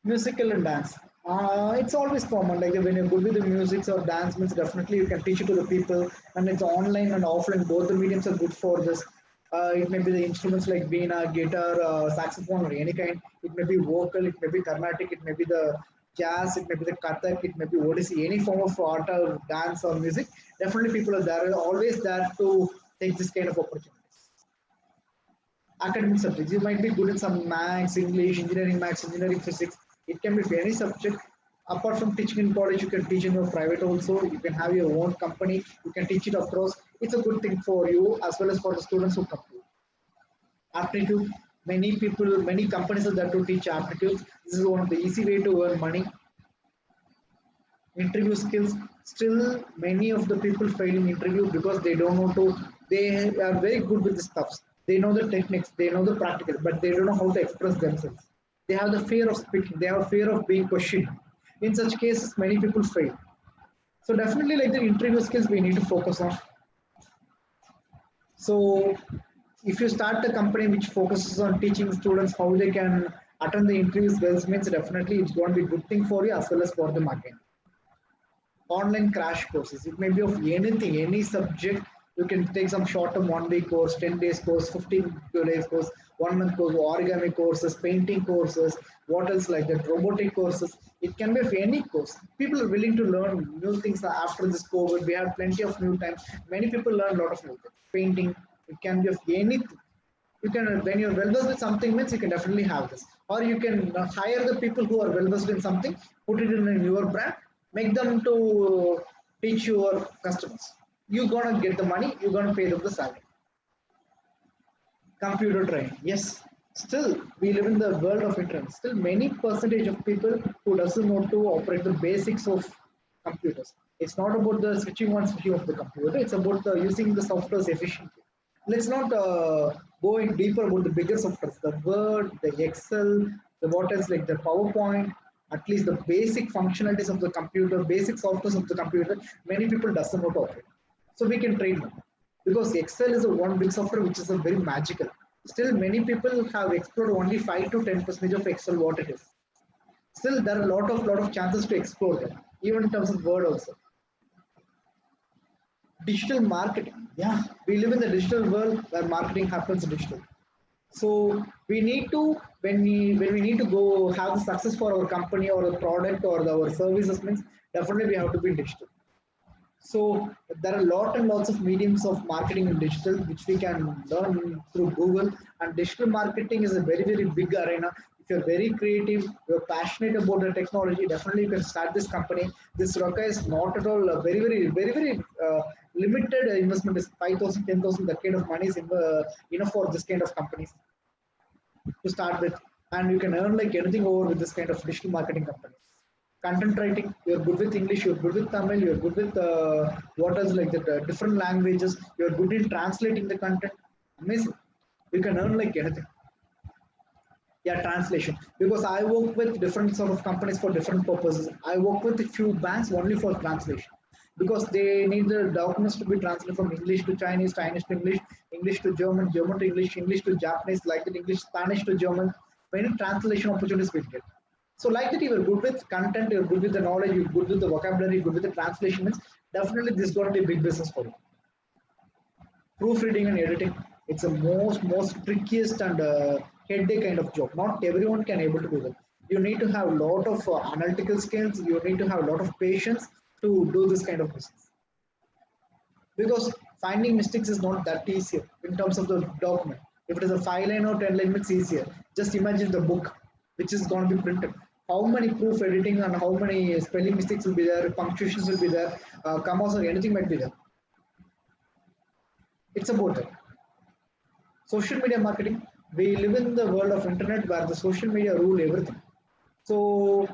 Musical and dance. It's always common. Like when you're good with the music or dance means definitely you can teach it to the people, and it's online and offline. Both the mediums are good for this. It may be the instruments like veena, guitar, saxophone, or any kind. It may be vocal, it may be carnatic, it may be the jazz, it may be the kathak, it may be Odissi, any form of art or dance or music. Definitely, people are there, always there to take this kind of opportunity. Academic subjects. You might be good in some maths, engineering, physics. It can be for any subject. Apart from teaching in college, you can teach in your private also. You can have your own company. You can teach it across. It's a good thing for you as well as for the students who come to you. Aptitude. Many people, many companies are there to teach aptitude. This is one of the easy way to earn money. Interview skills. Still many of the people fail in interview because they don't know to, they are very good with the stuffs, they know the techniques, they know the practical, but they don't know how to express themselves. They have the fear of speaking, they have fear of being questioned. In such cases many people fail. So definitely like the interview skills we need to focus on. So if you start a company which focuses on teaching students how they can attend the interviews well, means definitely it's going to be a good thing for you as well as for them again. Online crash courses. It may be of anything, any subject. You can take some short-term 1 week course, 10 days course, 15 days course, 1 month course, origami courses, painting courses, what else like that, robotic courses. It can be of any course. People are willing to learn new things after this COVID. We have plenty of new time. Many people learn a lot of new things. Painting, it can be of anything. You can, when you're well versed with something means you can definitely have this, or you can hire the people who are well versed in something, put it in your brand, make them to teach your customers. You're gonna get the money, you're gonna pay them the salary. Computer training, yes. Still we live in the world of internet. Still many percentage of people who doesn't know to operate the basics of computers. It's not about the switching on switching of the computer, it's about the using the softwares efficiently. Let's not go in deeper about the bigger softwares, the Word, the Excel, the what else like the PowerPoint, at least the basic functionalities of the computer, basic softwares of the computer, many people doesn't know to operate. So we can train them. Because Excel is a one big software which is a very magical. Still many people have explored only 5 to 10% of Excel what it is. Still there are a lot of chances to explore that, even in terms of Word also. Digital marketing. Yeah, we live in the digital world where marketing happens digital. So we need to, when we need to go have the success for our company or the product or our services means definitely we have to be digital. So there are lot and lots of mediums of marketing in digital which we can learn through Google. And digital marketing is a very very big arena. If you're very creative, you're passionate about the technology, definitely you can start this company. This requires not at all a very limited investment. Is 5,000, 10,000. That kind of money is enough for this kind of companies to start with, and you can earn like anything over with this kind of digital marketing companies. Content writing, you're good with English, you're good with Tamil, you're good with what else like that, different languages, you're good in translating the content. Amazing. You can earn like anything. Yeah, translation. Because I work with different sort of companies for different purposes. I work with a few banks only for translation because they need the documents to be translated from English to Chinese, Chinese to English, English to German, German to English, English to Japanese, like that, English, Spanish to German. Many translation opportunities we get. So like that, you are good with content, you're good with the knowledge, you're good with the vocabulary, you're good with the translation. Means definitely this is going to be a big business for you. Proofreading and editing, it's the most trickiest and headache kind of job. Not everyone can able to do that. You need to have a lot of analytical skills. You need to have a lot of patience to do this kind of business. Because finding mistakes is not that easier in terms of the document. If it is a 5 line or 10 line, it's easier. Just imagine the book which is going to be printed. How many proof editing and how many spelling mistakes will be there, punctuations will be there, commas or anything might be there. It's about that. Social media marketing. We live in the world of internet where the social media rule everything. So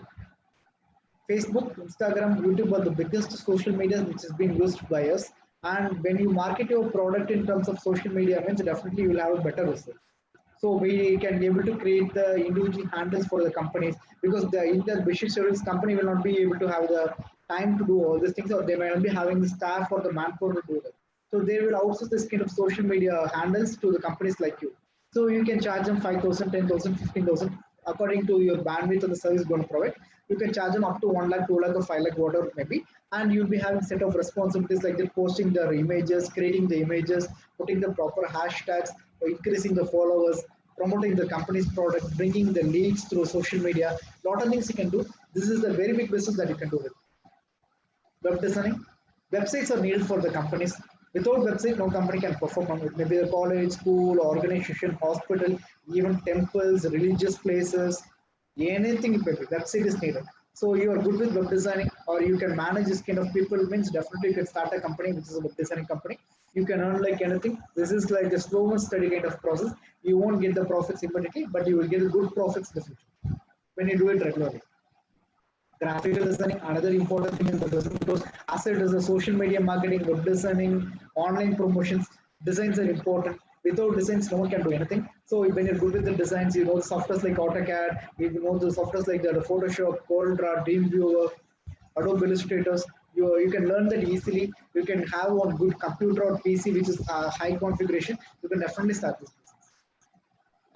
Facebook, Instagram, YouTube are the biggest social media which is being used by us. And when you market your product in terms of social media, means definitely you will have a better result. So we can be able to create the individual handles for the companies because the in the business service company will not be able to have the time to do all these things, or they might not be having the staff or the manpower to do that. So they will outsource this kind of social media handles to the companies like you. So you can charge them 5,000, 10,000, 15,000 according to your bandwidth of the service going to provide. You can charge them up to 1 lakh, 2 lakh, or 5 lakh, whatever it may be. And you'll be having set of responsibilities like that, posting their images, creating the images, putting the proper hashtags, increasing the followers, promoting the company's product, bringing the leads through social media. Lot of things you can do. This is a very big business that you can do with. Web designing. Websites are needed for the companies. Without website, no company can perform on it. Maybe a college, school, organization, hospital, even temples, religious places, anything it may be. Website is needed. So you are good with web designing, or you can manage this kind of people. Means definitely you can start a company which is a web designing company. You can earn like anything. This is like a slow and steady kind of process. You won't get the profits immediately, but you will get good profits in the future when you do it regularly. Graphical designing, another important thing in the business, because as it is a social media marketing, web designing, online promotions, designs are important. Without designs, no one can do anything. So when you're good with the designs, you know the softwares like AutoCAD, you know the softwares like the Photoshop, CorelDRAW, Dreamweaver, Adobe Illustrators. You can learn that easily. You can have one good computer or PC which is high configuration. You can definitely start this business.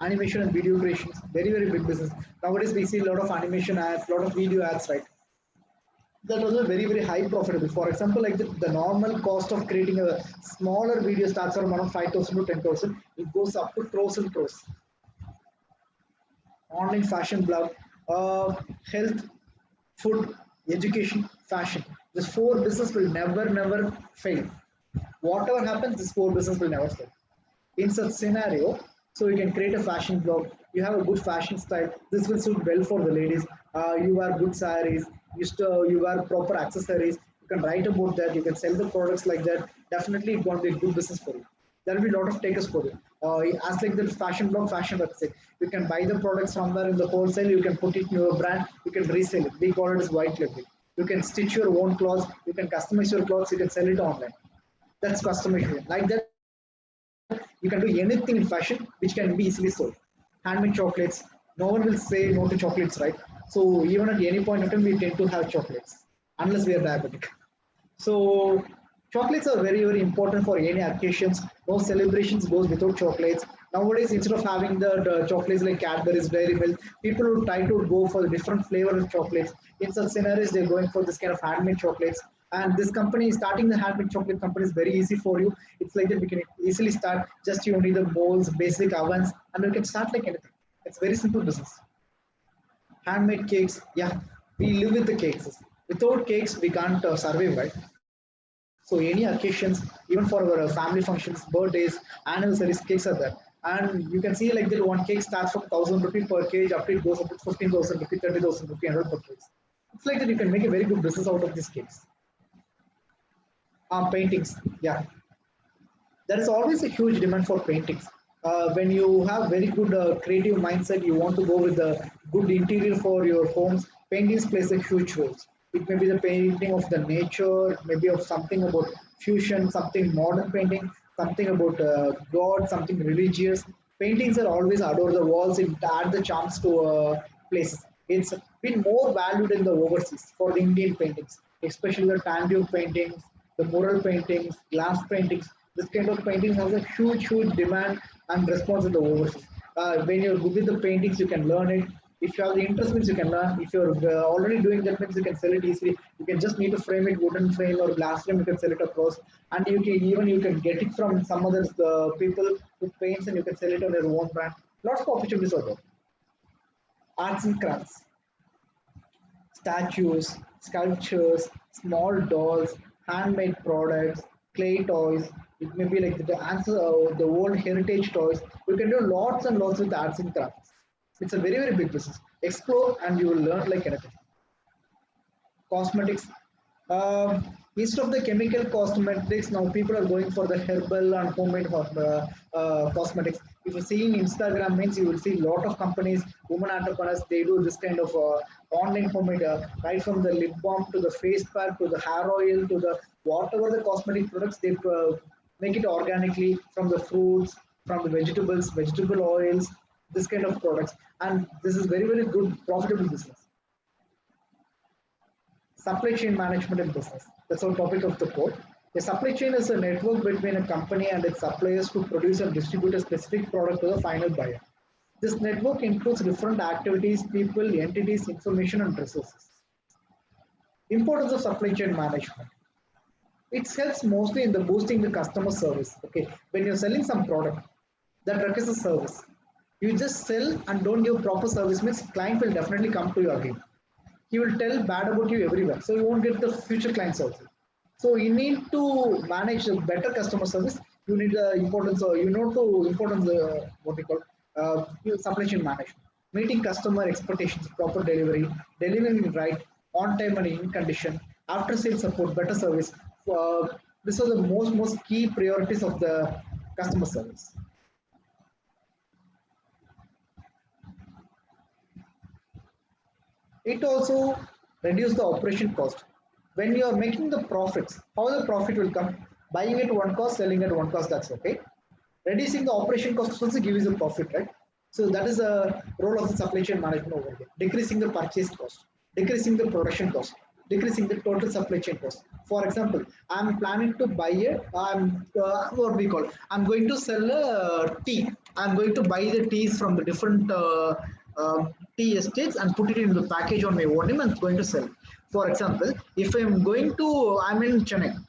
Animation and video creations, very big business. Nowadays we see a lot of animation ads, a lot of video ads, right? That was a very high profitable. For example, like the normal cost of creating a smaller video starts from around 5,000 to 10,000. It goes up to crores and crores. Online fashion blog, health, food, education, fashion. This four business will never fail. Whatever happens, this four business will never fail. In such scenario, so you can create a fashion blog. You have a good fashion style. This will suit well for the ladies. You wear good sarees. You wear proper accessories. You can write about that. You can sell the products like that. Definitely, it's going to be a good business for you. There will be a lot of takers for you. As like the fashion blog, fashion website. You can buy the products somewhere in the wholesale. You can put it in your brand. You can resell it. We call it as white labeling. You can stitch your own clothes. You can customize your clothes. You can sell it online. That's customization. Like that, you can do anything in fashion which can be easily sold. Handmade chocolates. No one will say no to chocolates, right? So even at any point of time, we tend to have chocolates unless we are diabetic. So chocolates are very important for any occasions. No celebrations goes without chocolates. Nowadays, instead of having the chocolates like Cadbury's, Dairy Milk, people will try to go for different flavor of chocolates. In such scenarios, they're going for this kind of handmade chocolates. And this company, starting the handmade chocolate company, is very easy for you. It's like that we can easily start. Just you need the molds, basic ovens, and you can start like anything. It's very simple business. Handmade cakes, yeah, we live with the cakes. Without cakes, we can't survive, right? So any occasions, even for our family functions, birthdays, anniversaries, cakes are there. And you can see like that one cake starts from 1,000 rupees per kg, after it goes up to 15,000 rupees, 30,000 rupees, 100 per kg. It's like that you can make a very good business out of these cakes. Paintings, yeah. There is always a huge demand for paintings. When you have very good creative mindset, you want to go with a good interior for your homes. Paintings plays a huge role. It may be the painting of the nature, maybe of something about fusion, something modern painting, something about God, something religious. Paintings are always adore the walls. It add the charms to places. It's been more valued in the overseas for the Indian paintings, especially the tangible paintings, the mural paintings, glass paintings. This kind of painting has a huge, huge demand and response in the overseas. When you're good with the paintings, you can learn it. If you have the interest, means you can learn. If you're already doing that, means you can sell it easily. You can just need to frame it, wooden frame or glass frame. You can sell it across, and you can get it from some other people who paints, and you can sell it on your own brand. Lots of opportunities are there. Arts and crafts, statues, sculptures, small dolls, handmade products, clay toys. It may be like the old heritage toys. You can do lots and lots with arts and crafts. It's a very, very big business. Explore and you will learn like anything. Cosmetics. Instead of the chemical cosmetics, now people are going for the herbal and homemade cosmetics. If you see in Instagram, means you will see a lot of companies, women entrepreneurs, they do this kind of online homemade, right from the lip balm to the face pack to the hair oil to the whatever the cosmetic products, they make it organically from the fruits, from the vegetables, vegetable oils, this kind of products. And this is very, very good, profitable business. Supply chain management and business. That's our topic of the code. A supply chain is a network between a company and its suppliers to produce and distribute a specific product to the final buyer. This network includes different activities, people, entities, information, and resources. Importance of supply chain management. It helps mostly in the boosting the customer service. Okay, when you're selling some product that requires a service, you just sell and don't give proper service, means client will definitely come to you again. He will tell bad about you everywhere, so you won't get the future clients also. So you need to manage a better customer service. You need the importance, or you know to importance what we call supply chain management, meeting customer expectations, proper delivery, delivering right on time and in condition, after sales support, better service. These are the most key priorities of the customer service. It also reduces the operation cost. When you are making the profits, how the profit will come? Buying at one cost, selling at one cost, that's okay. Reducing the operation cost also gives you the profit, right? So that is the role of the supply chain management over here. Decreasing the purchase cost, decreasing the production cost, decreasing the total supply chain cost. For example, I'm planning to buy what we call, I'm going to sell a tea. I'm going to buy the teas from the different tea estates and put it in the package on my own name and going to sell. For example, if I'm in Chennai,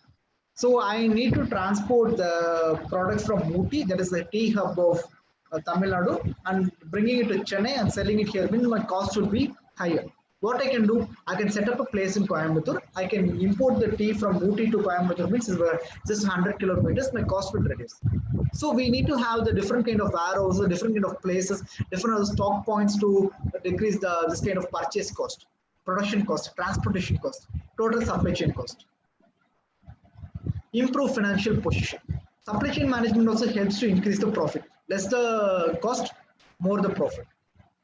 so I need to transport the products from Ooty, that is the tea hub of Tamil Nadu, and bringing it to Chennai and selling it here, means my cost will be higher. What I can do, I can set up a place in Coimbatore. I can import the tea from Ooty to Coimbatore, means just 100 kilometers, my cost will reduce. So we need to have the different kind of warehouses, different kind of places, different other stock points to decrease this kind of purchase cost, production cost, transportation cost, total supply chain cost. Improve financial position. Supply chain management also helps to increase the profit. Less the cost, more the profit.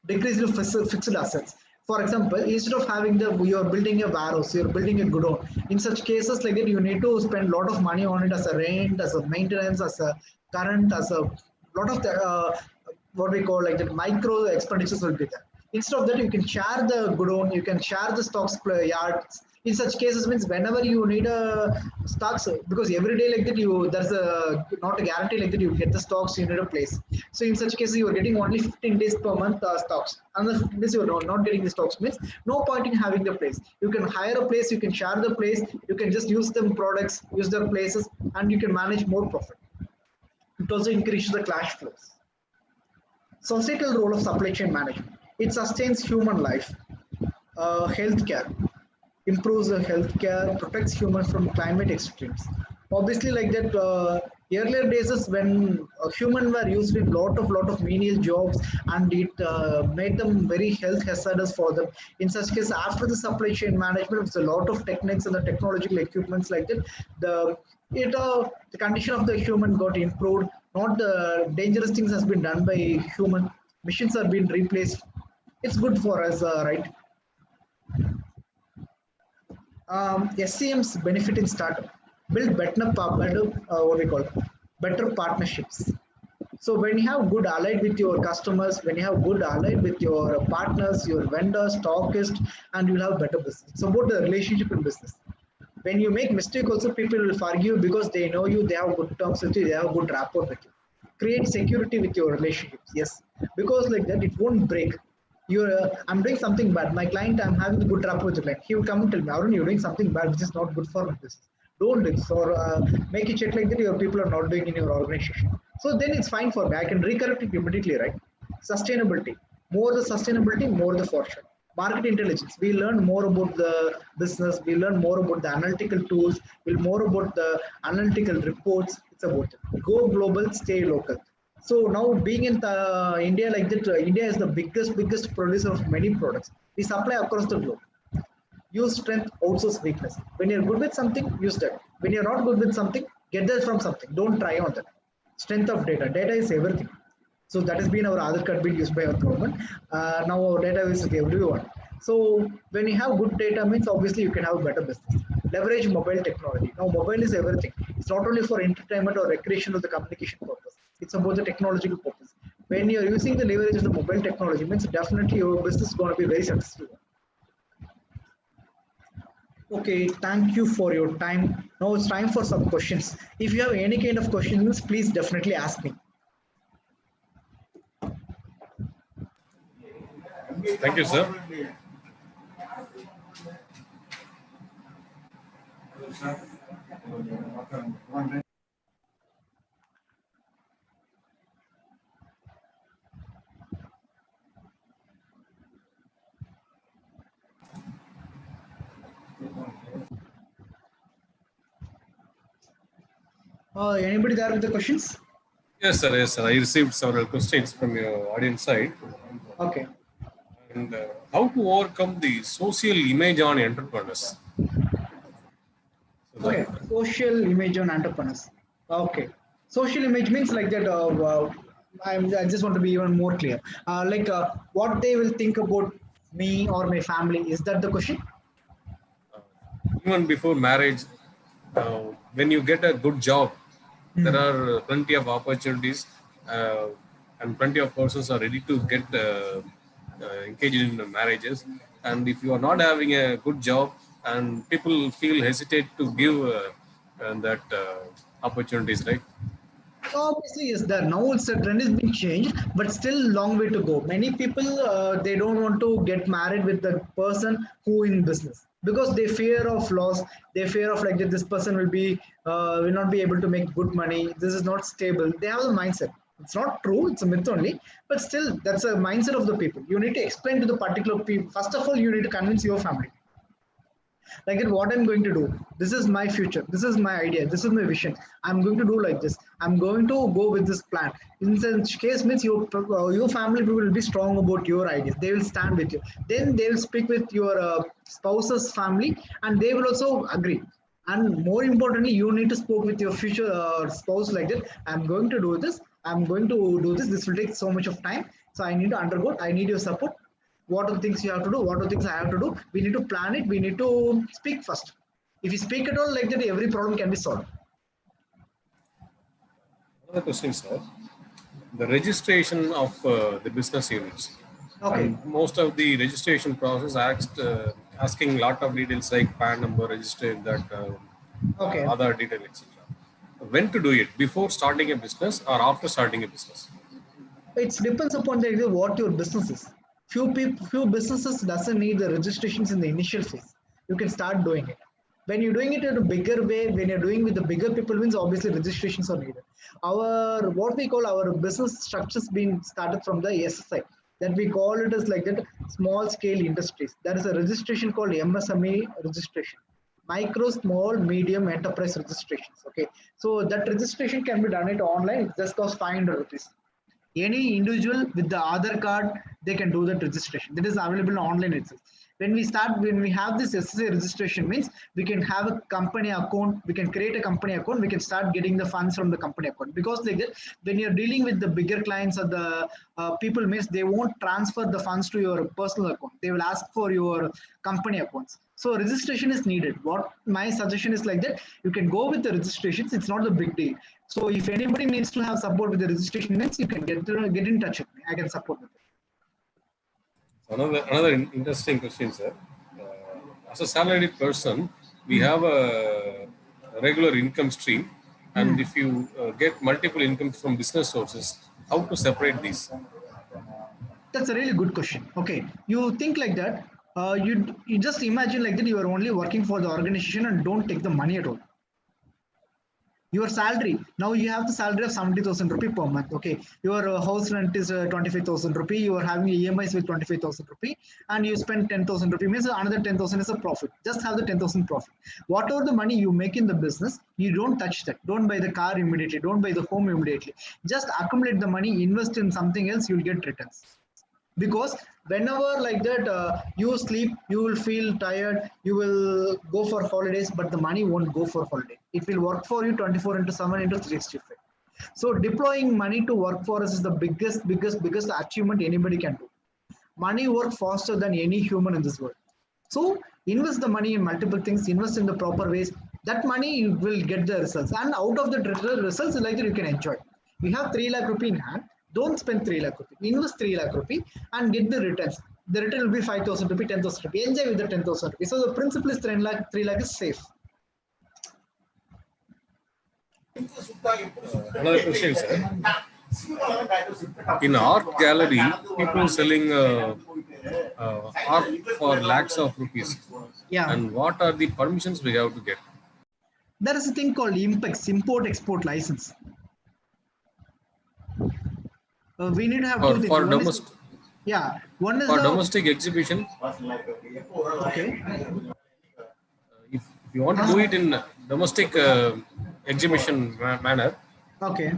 Decrease the fixed assets. For example, instead of having you're building a warehouse, you're building a godown. In such cases like that, you need to spend a lot of money on it as a rent, as a maintenance, as a current, as a lot of the what we call like the micro expenditures will be there. Instead of that, you can share the godown, you can share the stocks yards, In such cases means whenever you need a stocks, because every day like that there's a not a guarantee like that you get the stocks, you need a place. So in such cases you are getting only 15 days per month stocks. Unless this you are not getting the stocks means no point in having the place. You can hire a place, you can share the place, you can just use them products, use their places, and you can manage more profit. It also increases the cash flows. Societal role of supply chain management. It sustains human life. Healthcare improves the healthcare, protects humans from climate extremes. Obviously, like that, earlier days is when humans were used in lot of menial jobs, and it made them very health hazardous for them. In such case, after the supply chain management, with a lot of techniques and the technological equipments like that, the condition of the human got improved. Not the dangerous things has been done by human. Machines are being replaced. It's good for us, right? SCM's benefit in startup build what we call better partnerships. So when you have good allied with your customers, when you have good allied with your partners, your vendors, stockists, and you'll have better business. It's about the relationship in business. When you make mistake, also people will forgive because they know you, they have good terms with you, they have good rapport with you. Create security with your relationships. Yes, because like that, it won't break. I'm doing something bad. My client, I'm having a good rapport with the client. He will come and tell me, Arun, you're doing something bad, which is not good for business. Don't do this, or make it check like that your people are not doing in your organization. So then it's fine for me. I can recorrect it immediately, right? Sustainability. More the sustainability, more the fortune. Market intelligence. We learn more about the business. We learn more about the analytical tools. We learn more about the analytical reports. It's about it. Go global, stay local. So now being in India like that, India is the biggest producer of many products. We supply across the globe. Use strength, outsource weakness. When you're good with something, use that. When you're not good with something, get that from something. Don't try on that. Strength of data. Data is everything. So that has been our Aadhaar card being used by our government. Now our data is with everyone. So when you have good data means obviously you can have better business. Leverage mobile technology. Now mobile is everything. It's not only for entertainment or recreation or the communication purpose. It's about the technological purpose. When you're using the leverage of the mobile technology means definitely your business is going to be very successful. Okay, thank you for your time. Now it's time for some questions. If you have any kind of questions, please definitely ask me. Thank you, sir. Anybody there with the questions? Yes, sir. Yes, sir. I received several questions from your audience side. Okay. And how to overcome the social image on entrepreneurs? So Okay, social image on entrepreneurs. Okay, social image means like that. I just want to be even more clear. What they will think about me or my family. Is that the question? even before marriage, uh, when you get a good job, there are plenty of opportunities, and plenty of persons are ready to get engaged in marriages. And if you are not having a good job, and people feel hesitate to give that opportunities, right? Obviously, yes. There now it's a trend is being changed, but still long way to go. Many people they don't want to get married with the person who in business because they fear of loss. They fear of like that this person will not be able to make good money. This is not stable. They have a mindset. It's not true. It's a myth only, but still that's a mindset of the people. You need to explain to the particular people. First of all, you need to convince your family like it, what I'm going to do. This is my future. This is my idea. This is my vision. I'm going to do like this. I'm going to go with this plan. In such case, means your family people will be strong about your ideas. They will stand with you. Then they will speak with your spouse's family, and they will also agree. And more importantly, you need to speak with your future spouse like that. I'm going to do this. I'm going to do this. This will take so much of time. So I need to undergo. I need your support. What are the things you have to do? What are the things I have to do? We need to plan it. We need to speak first. If you speak at all like that, every problem can be solved. Another question, sir. The registration of the business units. Okay. And most of the registration process asking lot of details like PAN number, register that, Okay. other detail, etc. When to do it? Before starting a business or after starting a business? It depends upon what your business is. Few businesses doesn't need the registrations in the initial phase. You can start doing it. When you're doing it in a bigger way, when you're doing with the bigger people, means obviously registrations are needed. Our what we call our business structures being started from the SSI. That we call it as like that small scale industries. There is a registration called MSME registration. Micro, small, medium enterprise registrations. Okay, so that registration can be done it online. It just costs 500 rupees. Any individual with the Aadhaar card, they can do that registration. That is available online itself. When we have this SSA registration, means we can have a company account, we can create a company account, we can start getting the funds from the company account. Because like that, when you're dealing with the bigger clients or the people, means they won't transfer the funds to your personal account. They will ask for your company accounts. So registration is needed. What my suggestion is like that, you can go with the registrations. It's not a big deal. So if anybody needs to have support with the registration, means you can get in touch with me. I can support with it. Another interesting question, sir. As a salaried person, we have a regular income stream, and if you get multiple incomes from business sources, how to separate these? That's a really good question. Okay, you think like that. You just imagine like that. You are only working for the organization and don't take the money at all. Your salary, now you have the salary of 70,000 rupee per month. Okay, your house rent is 25,000 rupee. You are having EMIs with 25,000 rupee, and you spend 10,000 rupee, means another 10,000 is a profit. Just have the 10,000 profit. Whatever the money you make in the business, you don't touch that. Don't buy the car immediately. Don't buy the home immediately. Just accumulate the money, invest in something else. You'll get returns. Because whenever like that you sleep, you will feel tired, you will go for holidays, but the money won't go for holiday. It will work for you 24 into 7 into 365. So deploying money to work for us is the biggest achievement anybody can do. Money works faster than any human in this world. So invest the money in multiple things, invest in the proper ways. That money you will get the results, and out of the results like that you can enjoy. You have 3 lakh rupee in hand. Don't spend 3 lakh rupee. Invest 3 lakh rupee and get the returns. The return will be 5,000 rupee, 10,000 rupee. Enjoy with the 10,000 rupee. So the principle is 3 lakh is safe. Another question, sir. In art gallery, people selling art for lakhs of rupees. Yeah. And what are the permissions we have to get? There is a thing called IMPEX, import-export license. We need to have two things. For domestic. Yeah, one is for domestic exhibition. Okay. If you want to do it in domestic exhibition manner. Okay.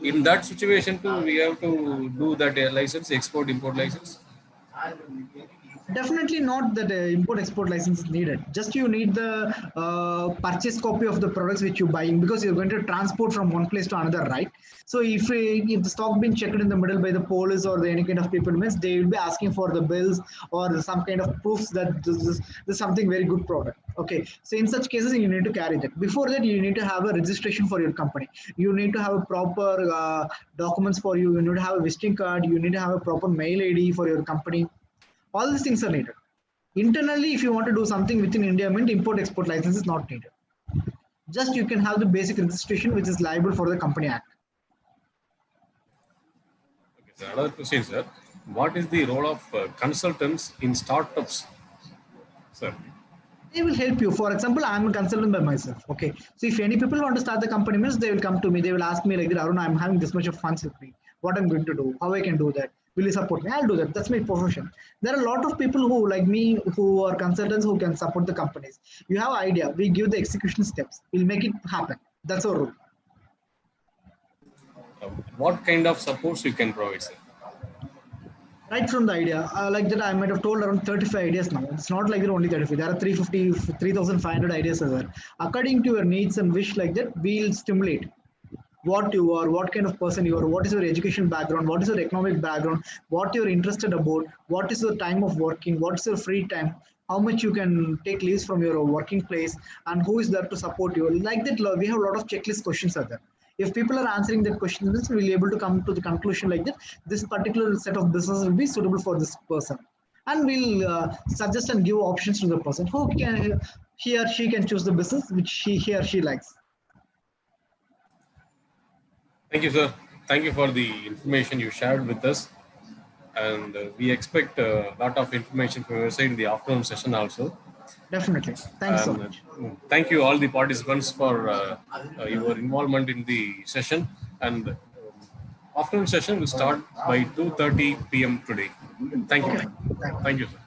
In that situation too, we have to do that license, export-import license. Definitely not that import-export license is needed. Just you need the purchase copy of the products which you're buying, because you're going to transport from one place to another, right? So if the stock been checked in the middle by the police or any kind of people, means they will be asking for the bills or some kind of proofs that this is something very good product. Okay, so in such cases you need to carry that. Before that, you need to have a registration for your company. You need to have a proper documents for you. You need to have a visiting card. You need to have a proper mail ID for your company. All these things are needed. Internally, if you want to do something within India, import-export license is not needed. Just you can have the basic registration, which is liable for the Company Act. Okay, so another question, sir. What is the role of consultants in startups, sir? They will help you. For example, I'm a consultant by myself. Okay, so if any people want to start the company, means they will come to me. They will ask me like, Arun, I'm having this much of funds with me. What I'm going to do? How I can do that? Will you support me? I'll do that. That's my profession. There are a lot of people who, like me, who are consultants who can support the companies. You have idea. We give the execution steps. We'll make it happen. That's our role. What kind of supports you can provide, sir? Right from the idea, like that, I might have told around 35 ideas now. It's not like there are only 35. There are 350, 3,500 ideas as well. According to your needs and wish, like that, we'll stimulate what you are, what kind of person you are, what is your education background, what is your economic background, what you're interested about, what is your time of working, what's your free time, how much you can take leaves from your working place, and who is there to support you. Like that, we have a lot of checklist questions are there. If people are answering that question, we'll be able to come to the conclusion like that, this particular set of business will be suitable for this person. and we'll suggest and give options to the person who can he or she can choose the business which he or she likes. Thank you, sir. Thank you for the information you shared with us. And we expect a lot of information from your side in the afternoon session also. Definitely. Thanks so And much. thank you all the participants for your involvement in the session. And afternoon session will start by 2:30 p.m. today. Thank you. Okay. Thank you. Thank you, sir.